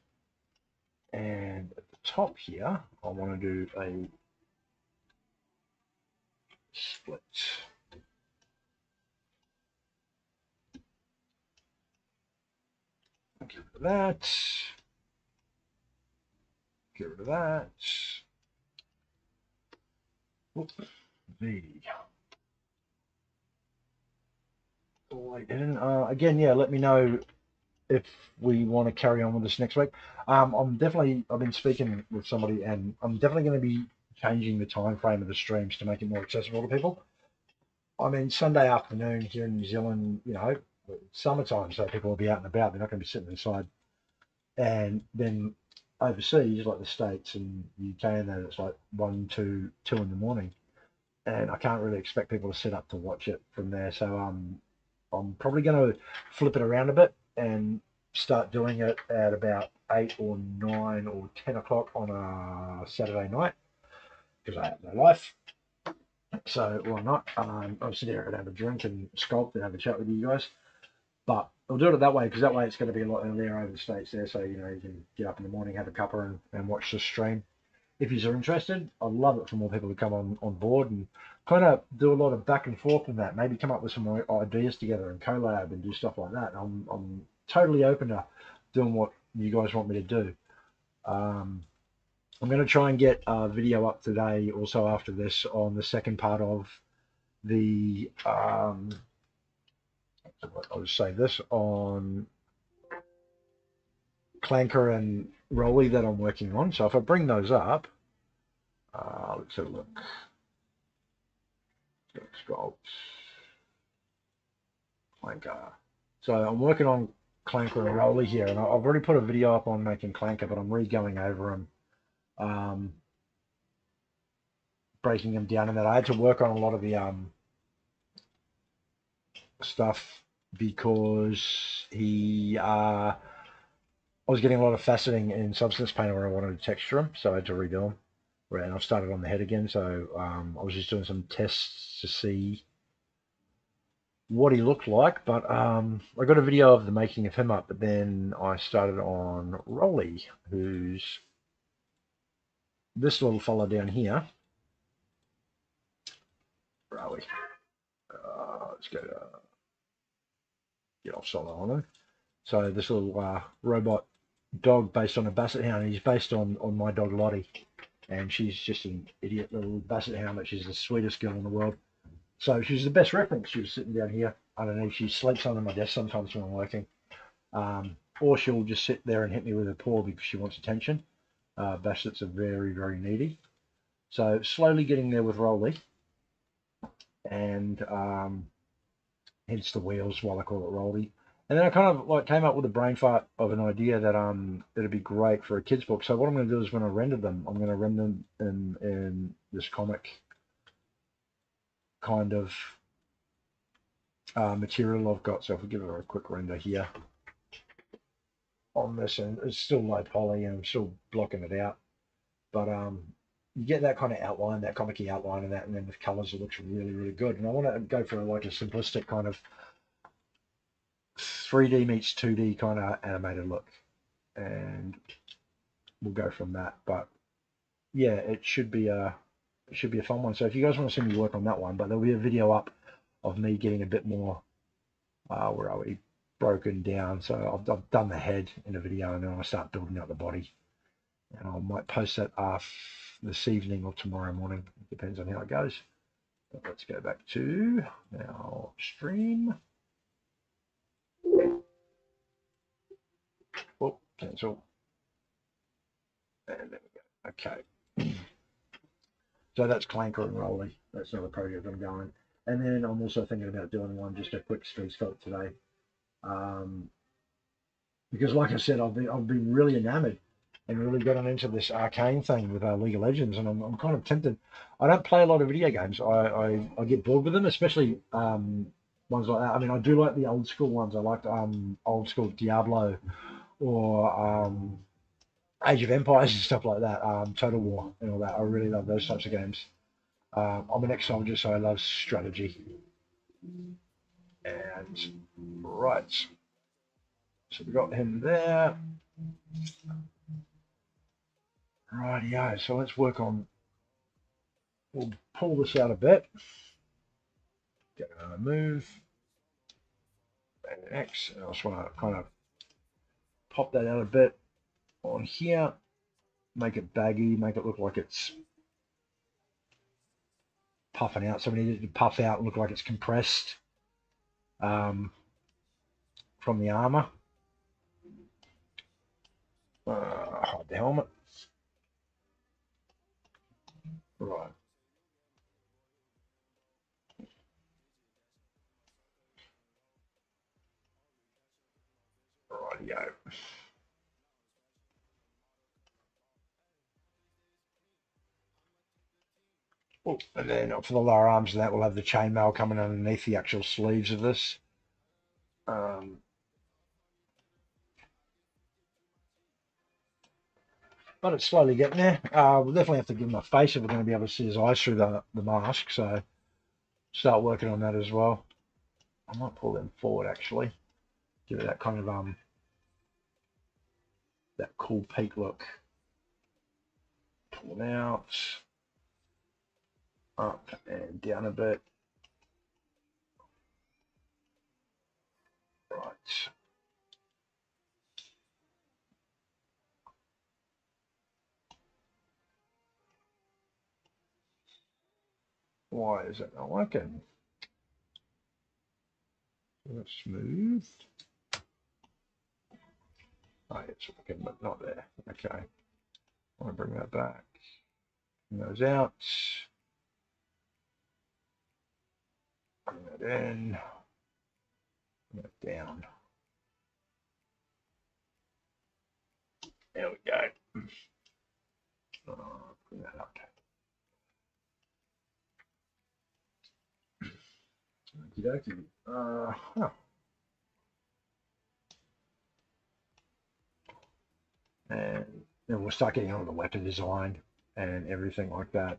And at the top here, I want to do a split. Get rid of that. Get rid of that. Whoop. Again, yeah, let me know if we want to carry on with this next week. I've been speaking with somebody, and I'm definitely going to be changing the time frame of the streams to make it more accessible to people. I mean, Sunday afternoon here in New Zealand, it's summertime, so people will be out and about. They're not going to be sitting inside. And then overseas, like the States and UK, and that it's like 1, 2 in the morning, and I can't really expect people to sit up to watch it from there. So I'm probably going to flip it around a bit and start doing it at about 8 or 9 or 10 o'clock on a Saturday night, because I have no life. So why not? I'll sit here and have a drink and sculpt and have a chat with you guys. But I'll do it that way, because that way it's going to be a lot earlier over the States there. So, you can get up in the morning, have a cuppa and watch the stream. If you're interested, I'd love it for more people to come on board and kind of do a lot of back and forth in that. Maybe come up with some more ideas together and collab and do stuff like that. I'm totally open to doing what you guys want me to do. I'm going to try and get a video up today also after this on the second part of the I'll just say this on Clanker and Rolly that I'm working on. So if I bring those up, let's have a look. Sculpt, Clanker. So I'm working on Clanker and Rolly here, and I've already put a video up on making Clanker, but I'm re-going over them, breaking them down, and that I had to work on a lot of the stuff because I was getting a lot of faceting in Substance Painter where I wanted to texture them, so I had to redo them. And I've started on the head again, so I was just doing some tests to see what he looked like. But I got a video of the making of him up, but then I started on Rolly, who's this little fella down here. are we? Let's go to get off solo on them. So this little robot dog based on a basset hound, and he's based on my dog Lottie, and she's just an idiot little basset hound, but she's the sweetest girl in the world. So she's the best reference. She was sitting down here underneath. She sleeps under my desk sometimes when I'm working, or she'll just sit there and hit me with her paw because she wants attention. Bassets are very, very needy. So slowly getting there with Rolly, and hence the wheels, while I call it Rolly. And then I kind of like came up with a brain fart of an idea that it'd be great for a kid's book. So what I'm going to do is when I render them, I'm going to render them in this comic kind of material I've got. So if we give it a quick render here on this, and it's still low poly and I'm still blocking it out, but you get that kind of outline, that comic-y outline of that, and then with colors it looks really, really good. And I want to go for like a simplistic kind of 3D meets 2D kind of animated look, and we'll go from that. But yeah, it should be a fun one. So if you guys want to see me work on that one, but there'll be a video up of me getting a bit more where are we, broken down. So I've done the head in a video, and then I'll start building out the body, and I might post that this evening or tomorrow morning. It depends on how it goes. But let's go back to our stream. Oh, cancel. And there we go. Okay. So that's Clanker and Rolly. That's another project I'm going. And then I'm also thinking about doing one, just a quick street sculpt today. Because like I said, I've been really enamored and really gotten into this arcane thing with League of Legends, and I'm kind of tempted. I don't play a lot of video games. I get bored with them, especially ones like that. I mean, I do like the old school ones. I liked old school Diablo or Age of Empires and stuff like that, Total War and all that. I really love those types of games. I'm an ex-soldier, so I love strategy. And right, so we got him there. Rightio, so let's work on, we'll pull this out a bit. Get another move. And X, and I just want to kind of pop that out a bit on here. Make it baggy, make it look like it's puffing out. So we need it to puff out and look like it's compressed from the armor. Hide the helmet. Right. Rightio. Oh, and then for the lower arms of that, we'll have the chainmail coming underneath the actual sleeves of this. But it's slowly getting there. We'll definitely have to give him a face if we're going to be able to see his eyes through the mask. So start working on that as well. I might pull them forward actually. Give it that kind of that cool peak look. Pull it out. Up and down a bit. Right. Why is it not working? That's smooth. Oh, it's working, but not there. Okay. I want to bring that back. Bring those out. Bring that in. Bring that down. There we go. Bring that up. Okie dokie. And then we'll start getting on the weapon design and everything like that.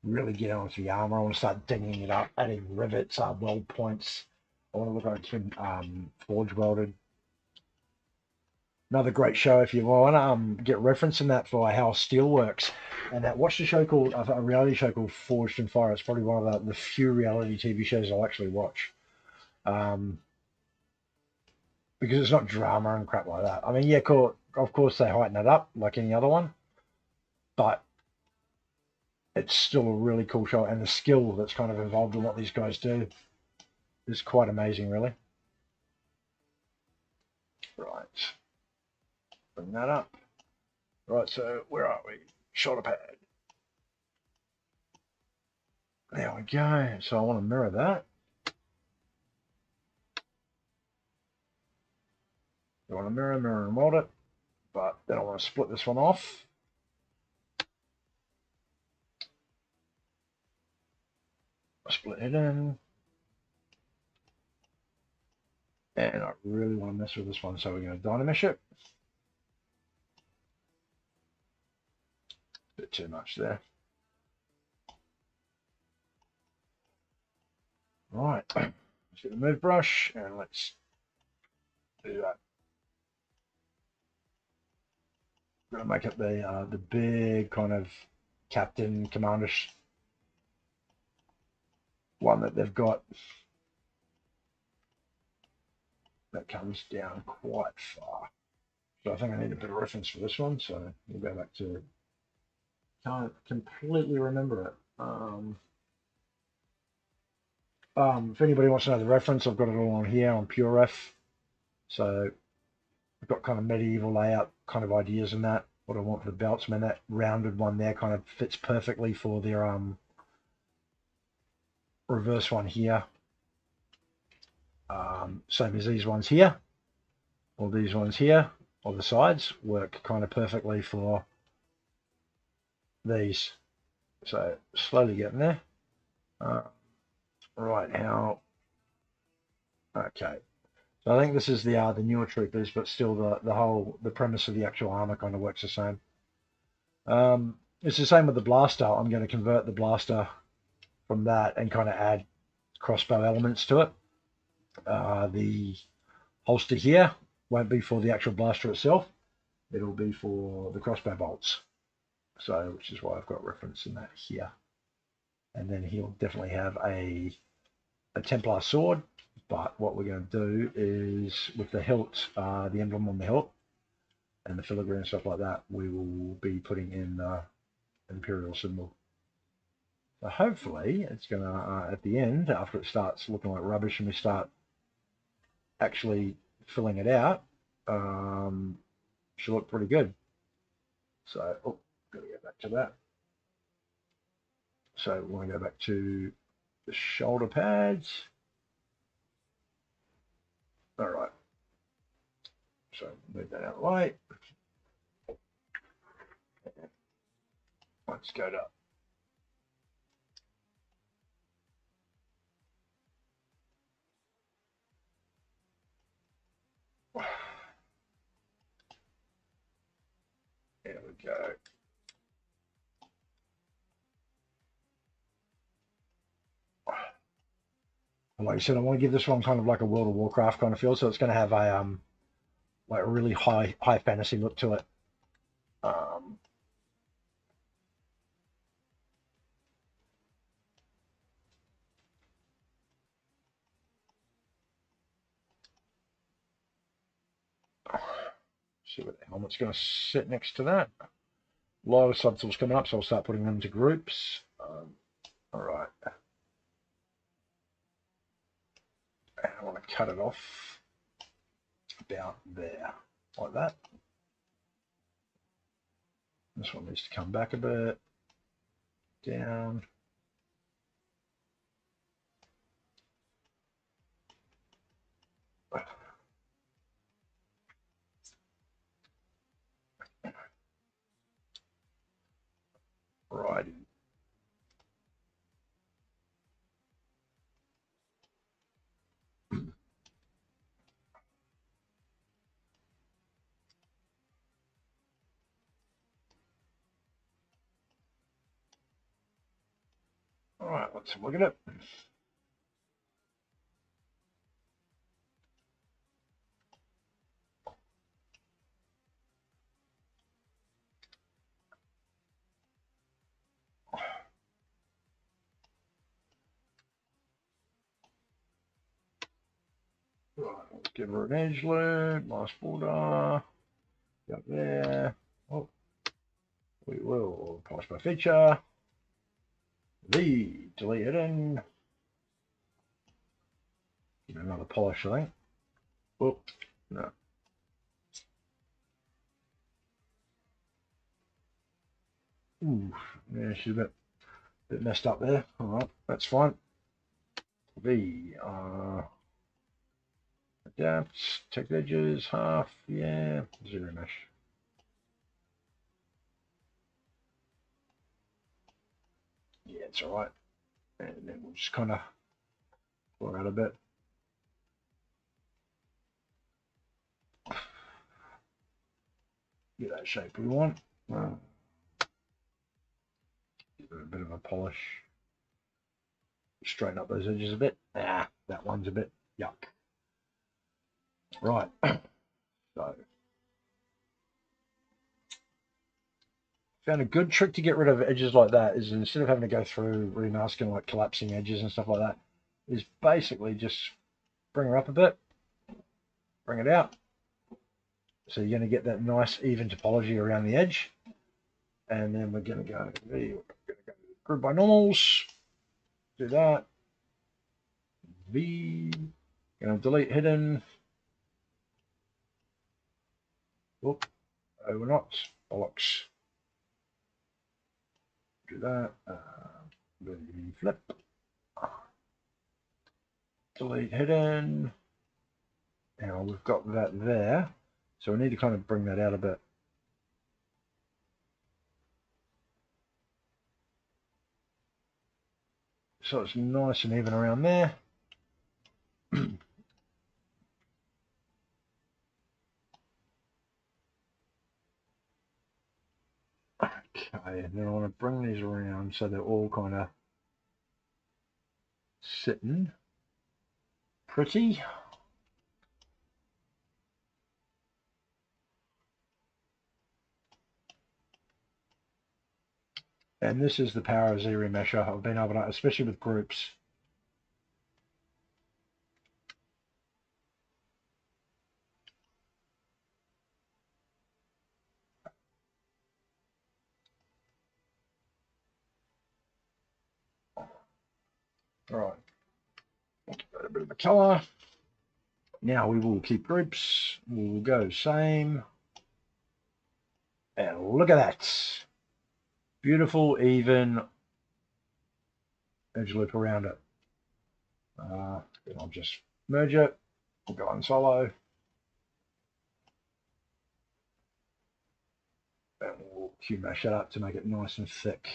Really get onto the armor. I want to start digging it up, adding rivets, weld points. I want to look like it's been forge welded. Another great show if you want to get reference in that for how steel works. And that watch the show called a reality show called Forged in Fire. It's probably one of the few reality TV shows I'll actually watch. Because it's not drama and crap like that. I mean, yeah, cool. Of course they heighten it up like any other one, but it's still a really cool show, and the skill that's kind of involved in what these guys do is quite amazing, really. Right, bring that up. Right, so where are we? Shoulder pad. There we go. So I want to mirror that. I want to mirror and mold it, but then I want to split this one off. Split it in. And I really want to mess with this one, so we're going to dynamesh it. Bit too much there. Right, let's get the move brush and let's do that. We're going to make it the big kind of captain commander one that they've got. That comes down quite far. So I think I need a bit of reference for this one. So we'll go back to, can't completely remember it. If anybody wants to know the reference, I've got it all on here on PureRef. So I've got kind of medieval layout kind of ideas in that. What I want for the belts. I mean, that rounded one there kind of fits perfectly for their reverse one here. Same as these ones here, or these ones here, or the sides work kind of perfectly for these. So slowly getting there. Right, how? Okay. So I think this is the newer troopers, but still the premise of the actual armor kind of works the same. It's the same with the blaster. I'm going to convert the blaster from that and kind of add crossbow elements to it. The holster here won't be for the actual blaster itself. It'll be for the crossbow bolts. So, which is why I've got reference in that here. And then he'll definitely have a Templar sword. But what we're going to do is with the hilt, the emblem on the hilt, and the filigree and stuff like that, we will be putting in the Imperial symbol. So hopefully it's going to, at the end, after it starts looking like rubbish and we start actually filling it out, should look pretty good. So, got to get back to that. So we want to go back to the shoulder pads. All right. So move that out of the way. Let's go to there we go. And like I said, I want to give this one kind of like a World of Warcraft kind of feel, so it's going to have a like a really high fantasy look to it. See what the helmet's going to sit next to that. A lot of subtools coming up, so I'll start putting them into groups. All right. And I want to cut it off about there, like that. This one needs to come back a bit, down. Right. All right, let's look at it. Let's give her an edge loop, nice border. Up there. Oh, we will polish by feature. Delete hidden. Give it another polish, I think. Oh, no. Ooh, yeah, she's a bit messed up there. All right, that's fine. Adapt, take the edges, half, yeah, zero mesh. Yeah, it's all right. And then we'll just kind of blow out a bit. Get that shape we want. Give it a bit of a polish. Straighten up those edges a bit. Ah, that one's a bit yuck. Right. So, found a good trick to get rid of edges like that is instead of having to go through remasking, like collapsing edges and stuff like that, is basically just bring her up a bit, bring it out. So you're going to get that nice even topology around the edge. And then we're going to go group by normals. Do that. V. Going to delete hidden. Whoop. Oh, we're not. Bollocks. Do that. Flip. Delete hidden. Now we've got that there. So we need to kind of bring that out a bit. So it's nice and even around there. Okay, and then I want to bring these around so they're all kind of sitting pretty. And this is the power of Z-Remesher. I've been able to, especially with groups. All right, a bit of a color. Now we will keep groups. We will go same. And look at that. Beautiful, even edge loop around it. Then I'll just merge it. We'll go on solo. And we'll Q mesh it up to make it nice and thick.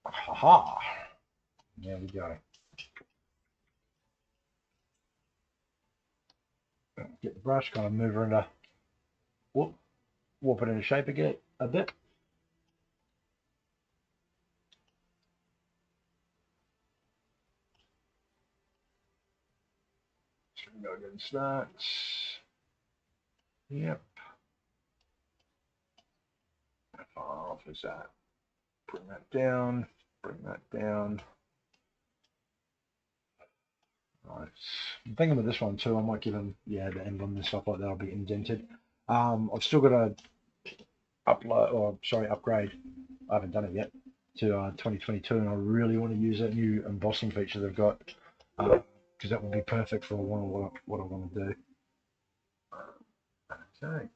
Haha. There we go. Get the brush, kind of move her into, warp it into shape again a bit. So we go against that. Yep. How far off is that? Bring that down. Bring that down. Right. I'm thinking with this one too, I might give them, yeah, the emblem and stuff like that will be indented. I've still got to upgrade. I haven't done it yet to 2022, and I really want to use that new embossing feature they've got because that would be perfect for what I want to do. Okay.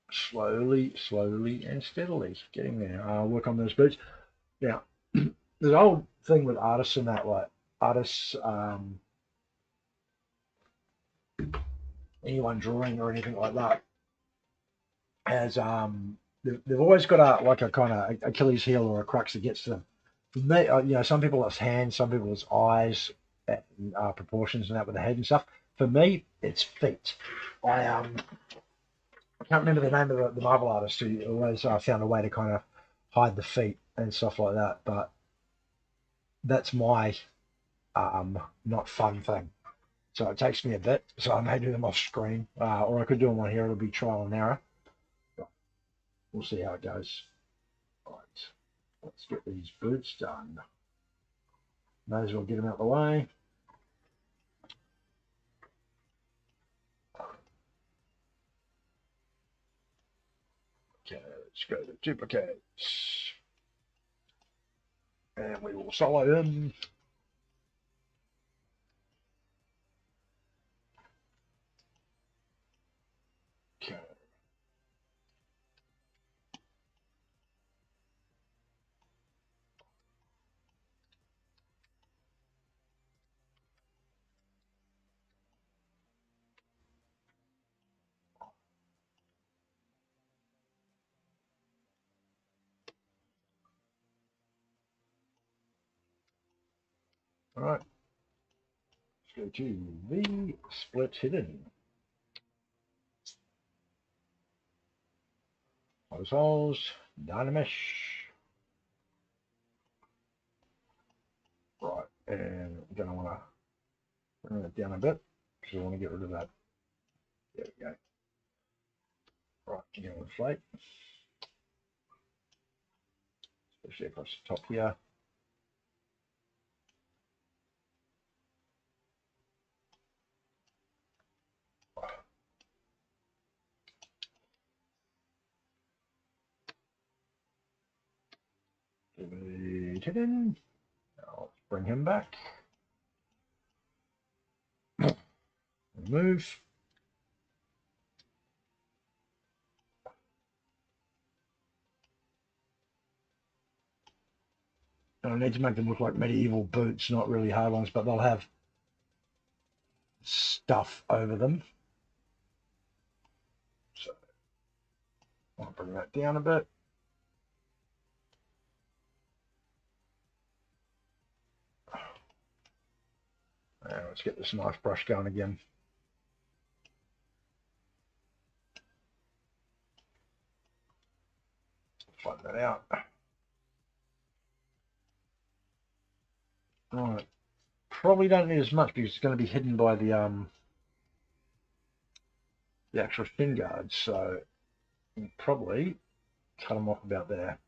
Slowly and steadily getting there. I'll work on those boots. Now, there's an old thing with artists and that, like artists, anyone drawing or anything like that, has they've always got a kind of Achilles heel or a crux that gets to them. For me, you know, some people it's hands, some people it's eyes, and proportions and that with the head and stuff. For me, it's feet. I can't remember the name of the marble artist who always found a way to kind of hide the feet and stuff like that, but that's my not fun thing. So it takes me a bit, so I may do them off screen, or I could do them on here. It'll be trial and error. We'll see how it goes. All right. Let's get these boots done. May as well get them out of the way. Okay, let's go to duplicates. And we will solo in. Okay. All right. Let's go to the split hidden. Close holes, Dynamesh. Right, and we're going to want to bring it down a bit because we want to get rid of that. There we go. Right, again with flake, especially across the top here. Hidden. Now let's bring him back. Remove. I need to make them look like medieval boots, not really hard ones, but they'll have stuff over them. So I'll bring that down a bit. Now let's get this nice brush going again. Flatten that out. Right. Probably don't need as much because it's going to be hidden by the actual shin guards, so you probably cut them off about there.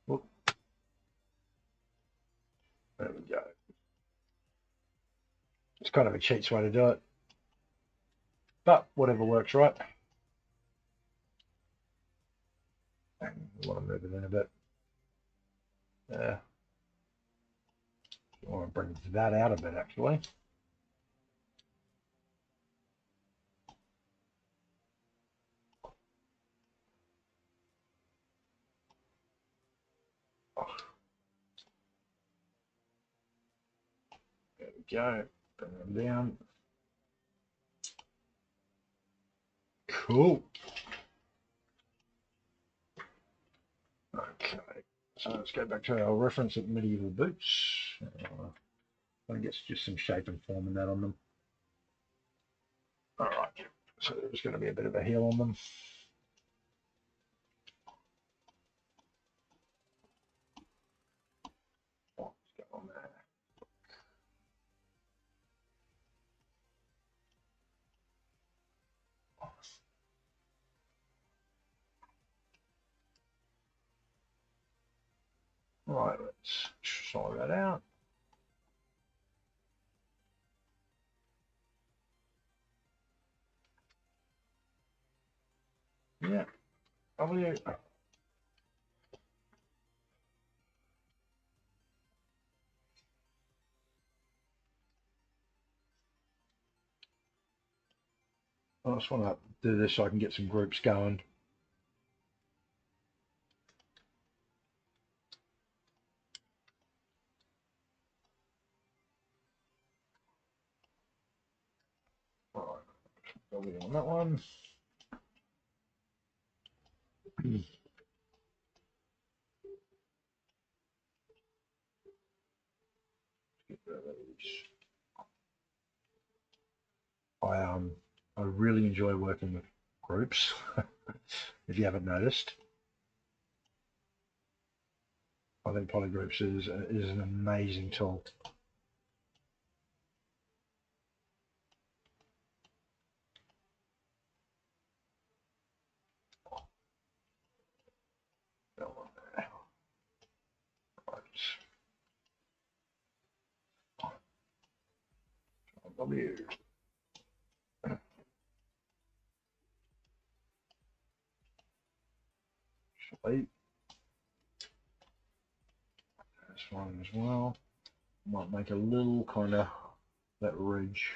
Whoop. There we go. It's kind of a cheats way to do it, but whatever works, right? And we want to move it in a bit. There. I want to bring that out a bit, actually. There we go. Bring them down. Cool. Okay. So let's go back to our reference of medieval boots. I guess just some shape and form and that on them. All right. So there's going to be a bit of a heel on them. What's going on there? Right, let's sort that out. Yeah, W. I just want to do this so I can get some groups going. All right, W on that one. I really enjoy working with groups. If you haven't noticed, I think polygroups is an amazing tool. W. Delete. This one as well. Might make a little kind of that ridge.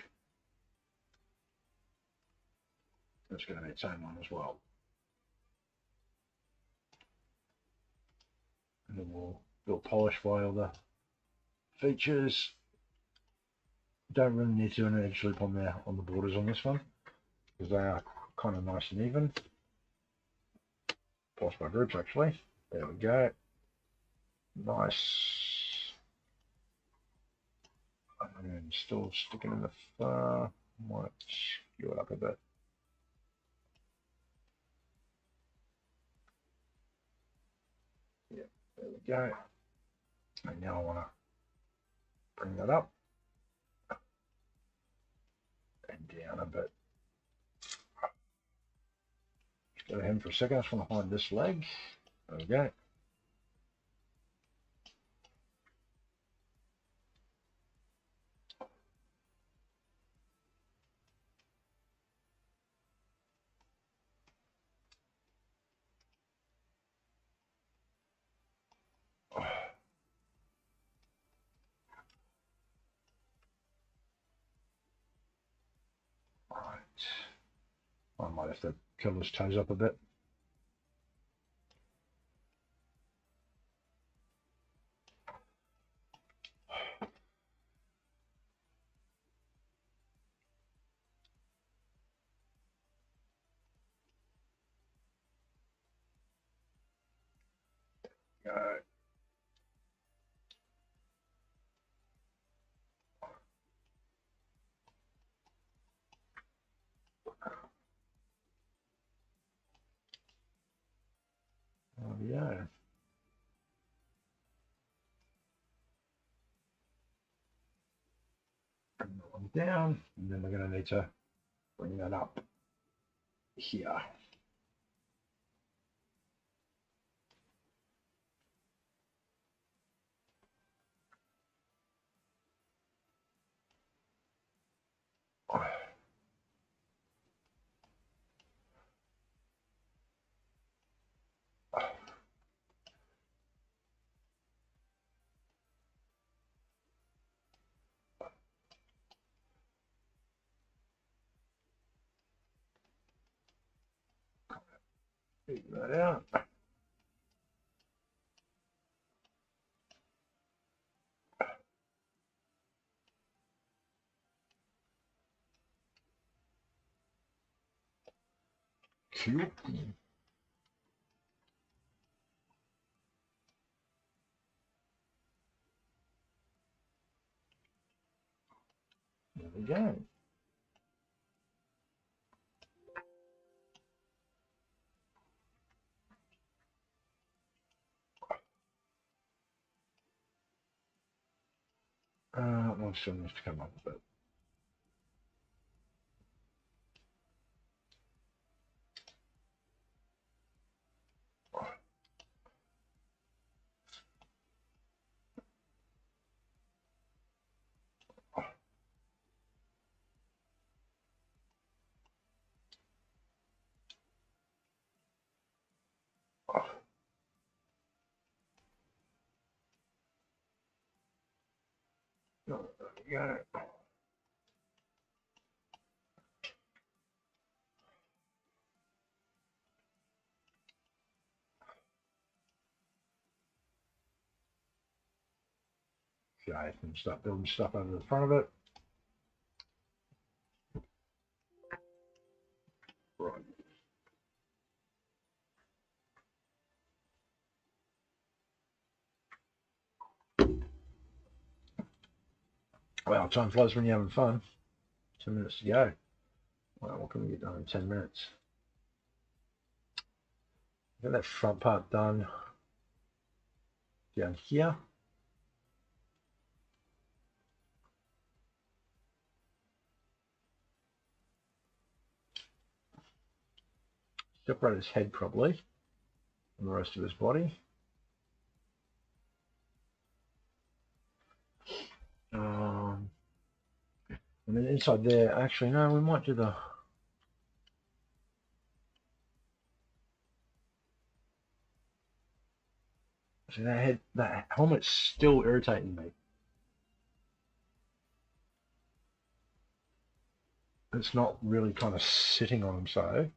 That's going to be its own one as well. And then we'll polish by all the features. Don't really need to do an edge loop on the borders on this one because they are kind of nice and even. Polish by groups actually. There we go. Nice. And still sticking in the far. Might skew it up a bit. Yeah, there we go. And now I want to bring that up and down a bit. Just go to him for a second. I just want to hide this leg. There we go. I might have to curl his toes up a bit. Oh yeah. Bring that one down, and then we're going to need to bring that up here. Take that out. Cute. There we go. One still needs to come up a bit. There we go. Okay, and start building stuff over the front of it. Right. Well, time flies when you're having fun. 10 minutes to go. Well, what can we get done in 10 minutes? Get that front part done down here. Separate his head probably from the rest of his body. And then inside there, actually, no, we might do the... See, that helmet's still irritating me. It's not really kind of sitting on them, so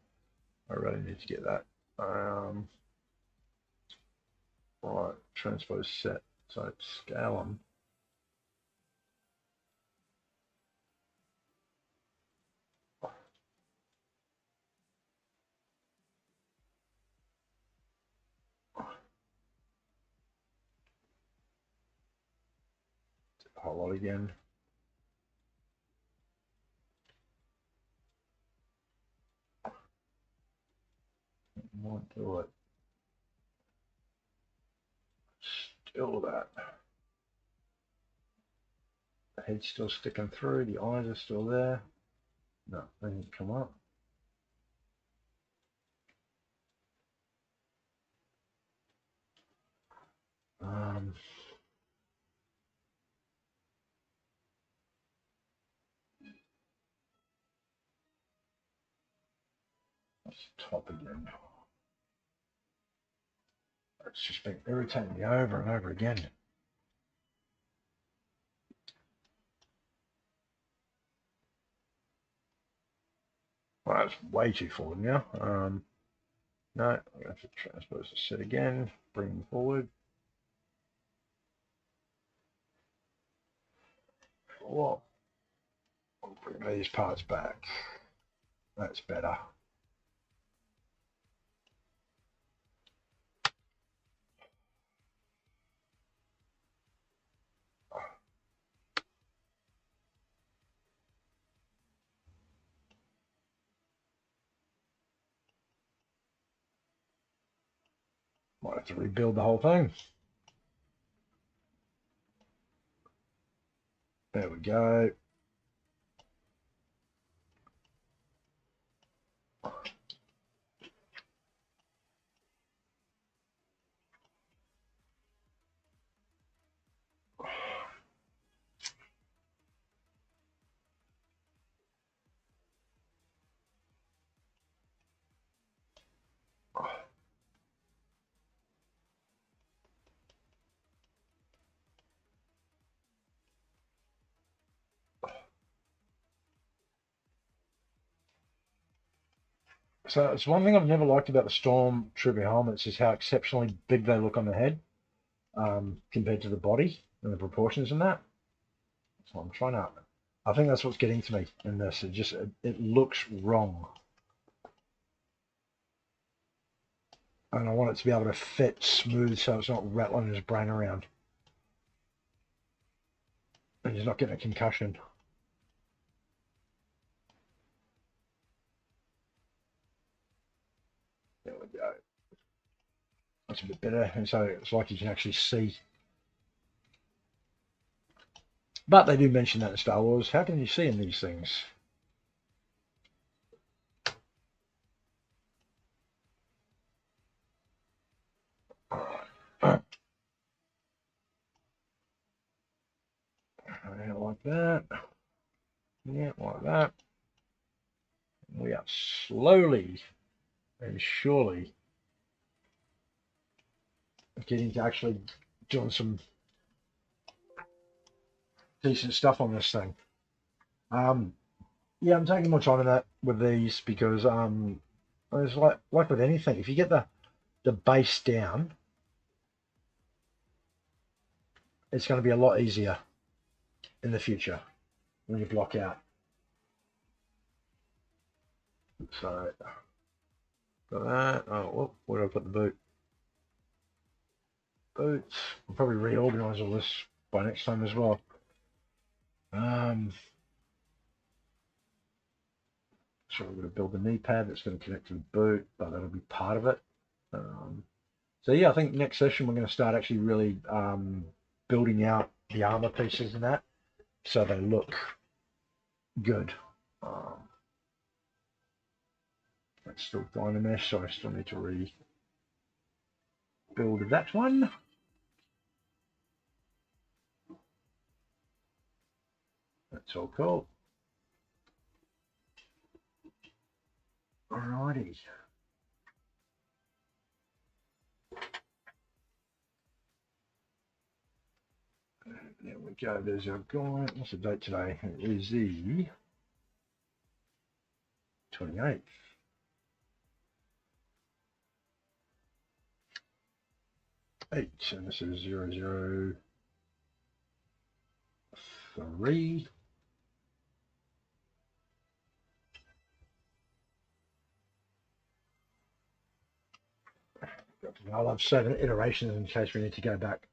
I really need to get that. Right, transpose set. So scale them. A whole lot again. Might do it. Still that. The head's still sticking through. The eyes are still there. No, they didn't come up. Let's top again. It's just been irritating me over and over again. Well, that's way too forward now. No, I'm going to have to transpose the set again, bring them forward. Well, I'll bring these parts back. That's better. Might have to rebuild the whole thing. There we go. So it's one thing I've never liked about the Stormtrooper helmets is how exceptionally big they look on the head compared to the body and the proportions in that. So I'm trying to... I think that's what's getting to me in this. It looks wrong. And I want it to be able to fit smooth so it's not rattling his brain around. And he's not getting a concussion. There we go. That's a bit better. And so it's like you can actually see. But they do mention that in Star Wars. How can you see in these things? Alright. Yeah, like that. Yeah, like that. We are slowly and surely getting to actually doing some decent stuff on this thing. Yeah, I'm taking more time in that with these because it's like with anything, if you get the base down, it's going to be a lot easier in the future when you block out. So got that. Oh, well, where did I put the boot? Boots. I'll probably reorganize all this by next time as well. So we're going to build the knee pad that's going to connect to the boot, but that'll be part of it. So yeah, I think next session we're going to start actually really building out the armor pieces and that, so they look good. That's still Dynamesh, so I still need to rebuild that one. That's all cool. Alrighty. There we go. There's our guide. What's the date today? It is the 28th. And this is 003. I'll have 7 iterations in case we need to go back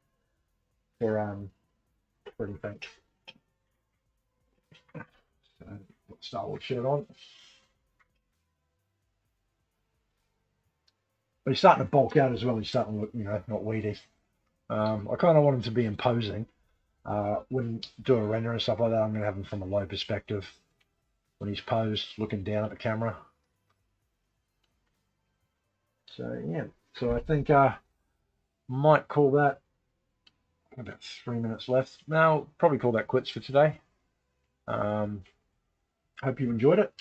for anything. So put Star Wars shirt on. But he's starting to bulk out as well. He's starting to look, you know, not weedy. I kind of want him to be imposing. When do a render and stuff like that, I'm going to have him from a low perspective. When he's posed, looking down at the camera. So yeah, so I think might call that. About 3 minutes left. Now probably call that quits for today. Hope you enjoyed it.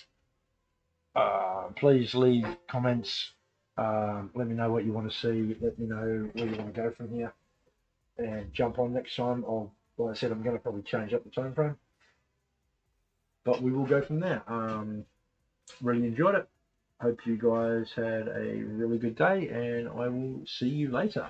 Please leave comments. Let me know what you want to see. Let me know where you want to go from here, and jump on next time. Like I said, I'm going to probably change up the time frame, but we will go from there. Really enjoyed it. Hope you guys had a really good day, and I will see you later.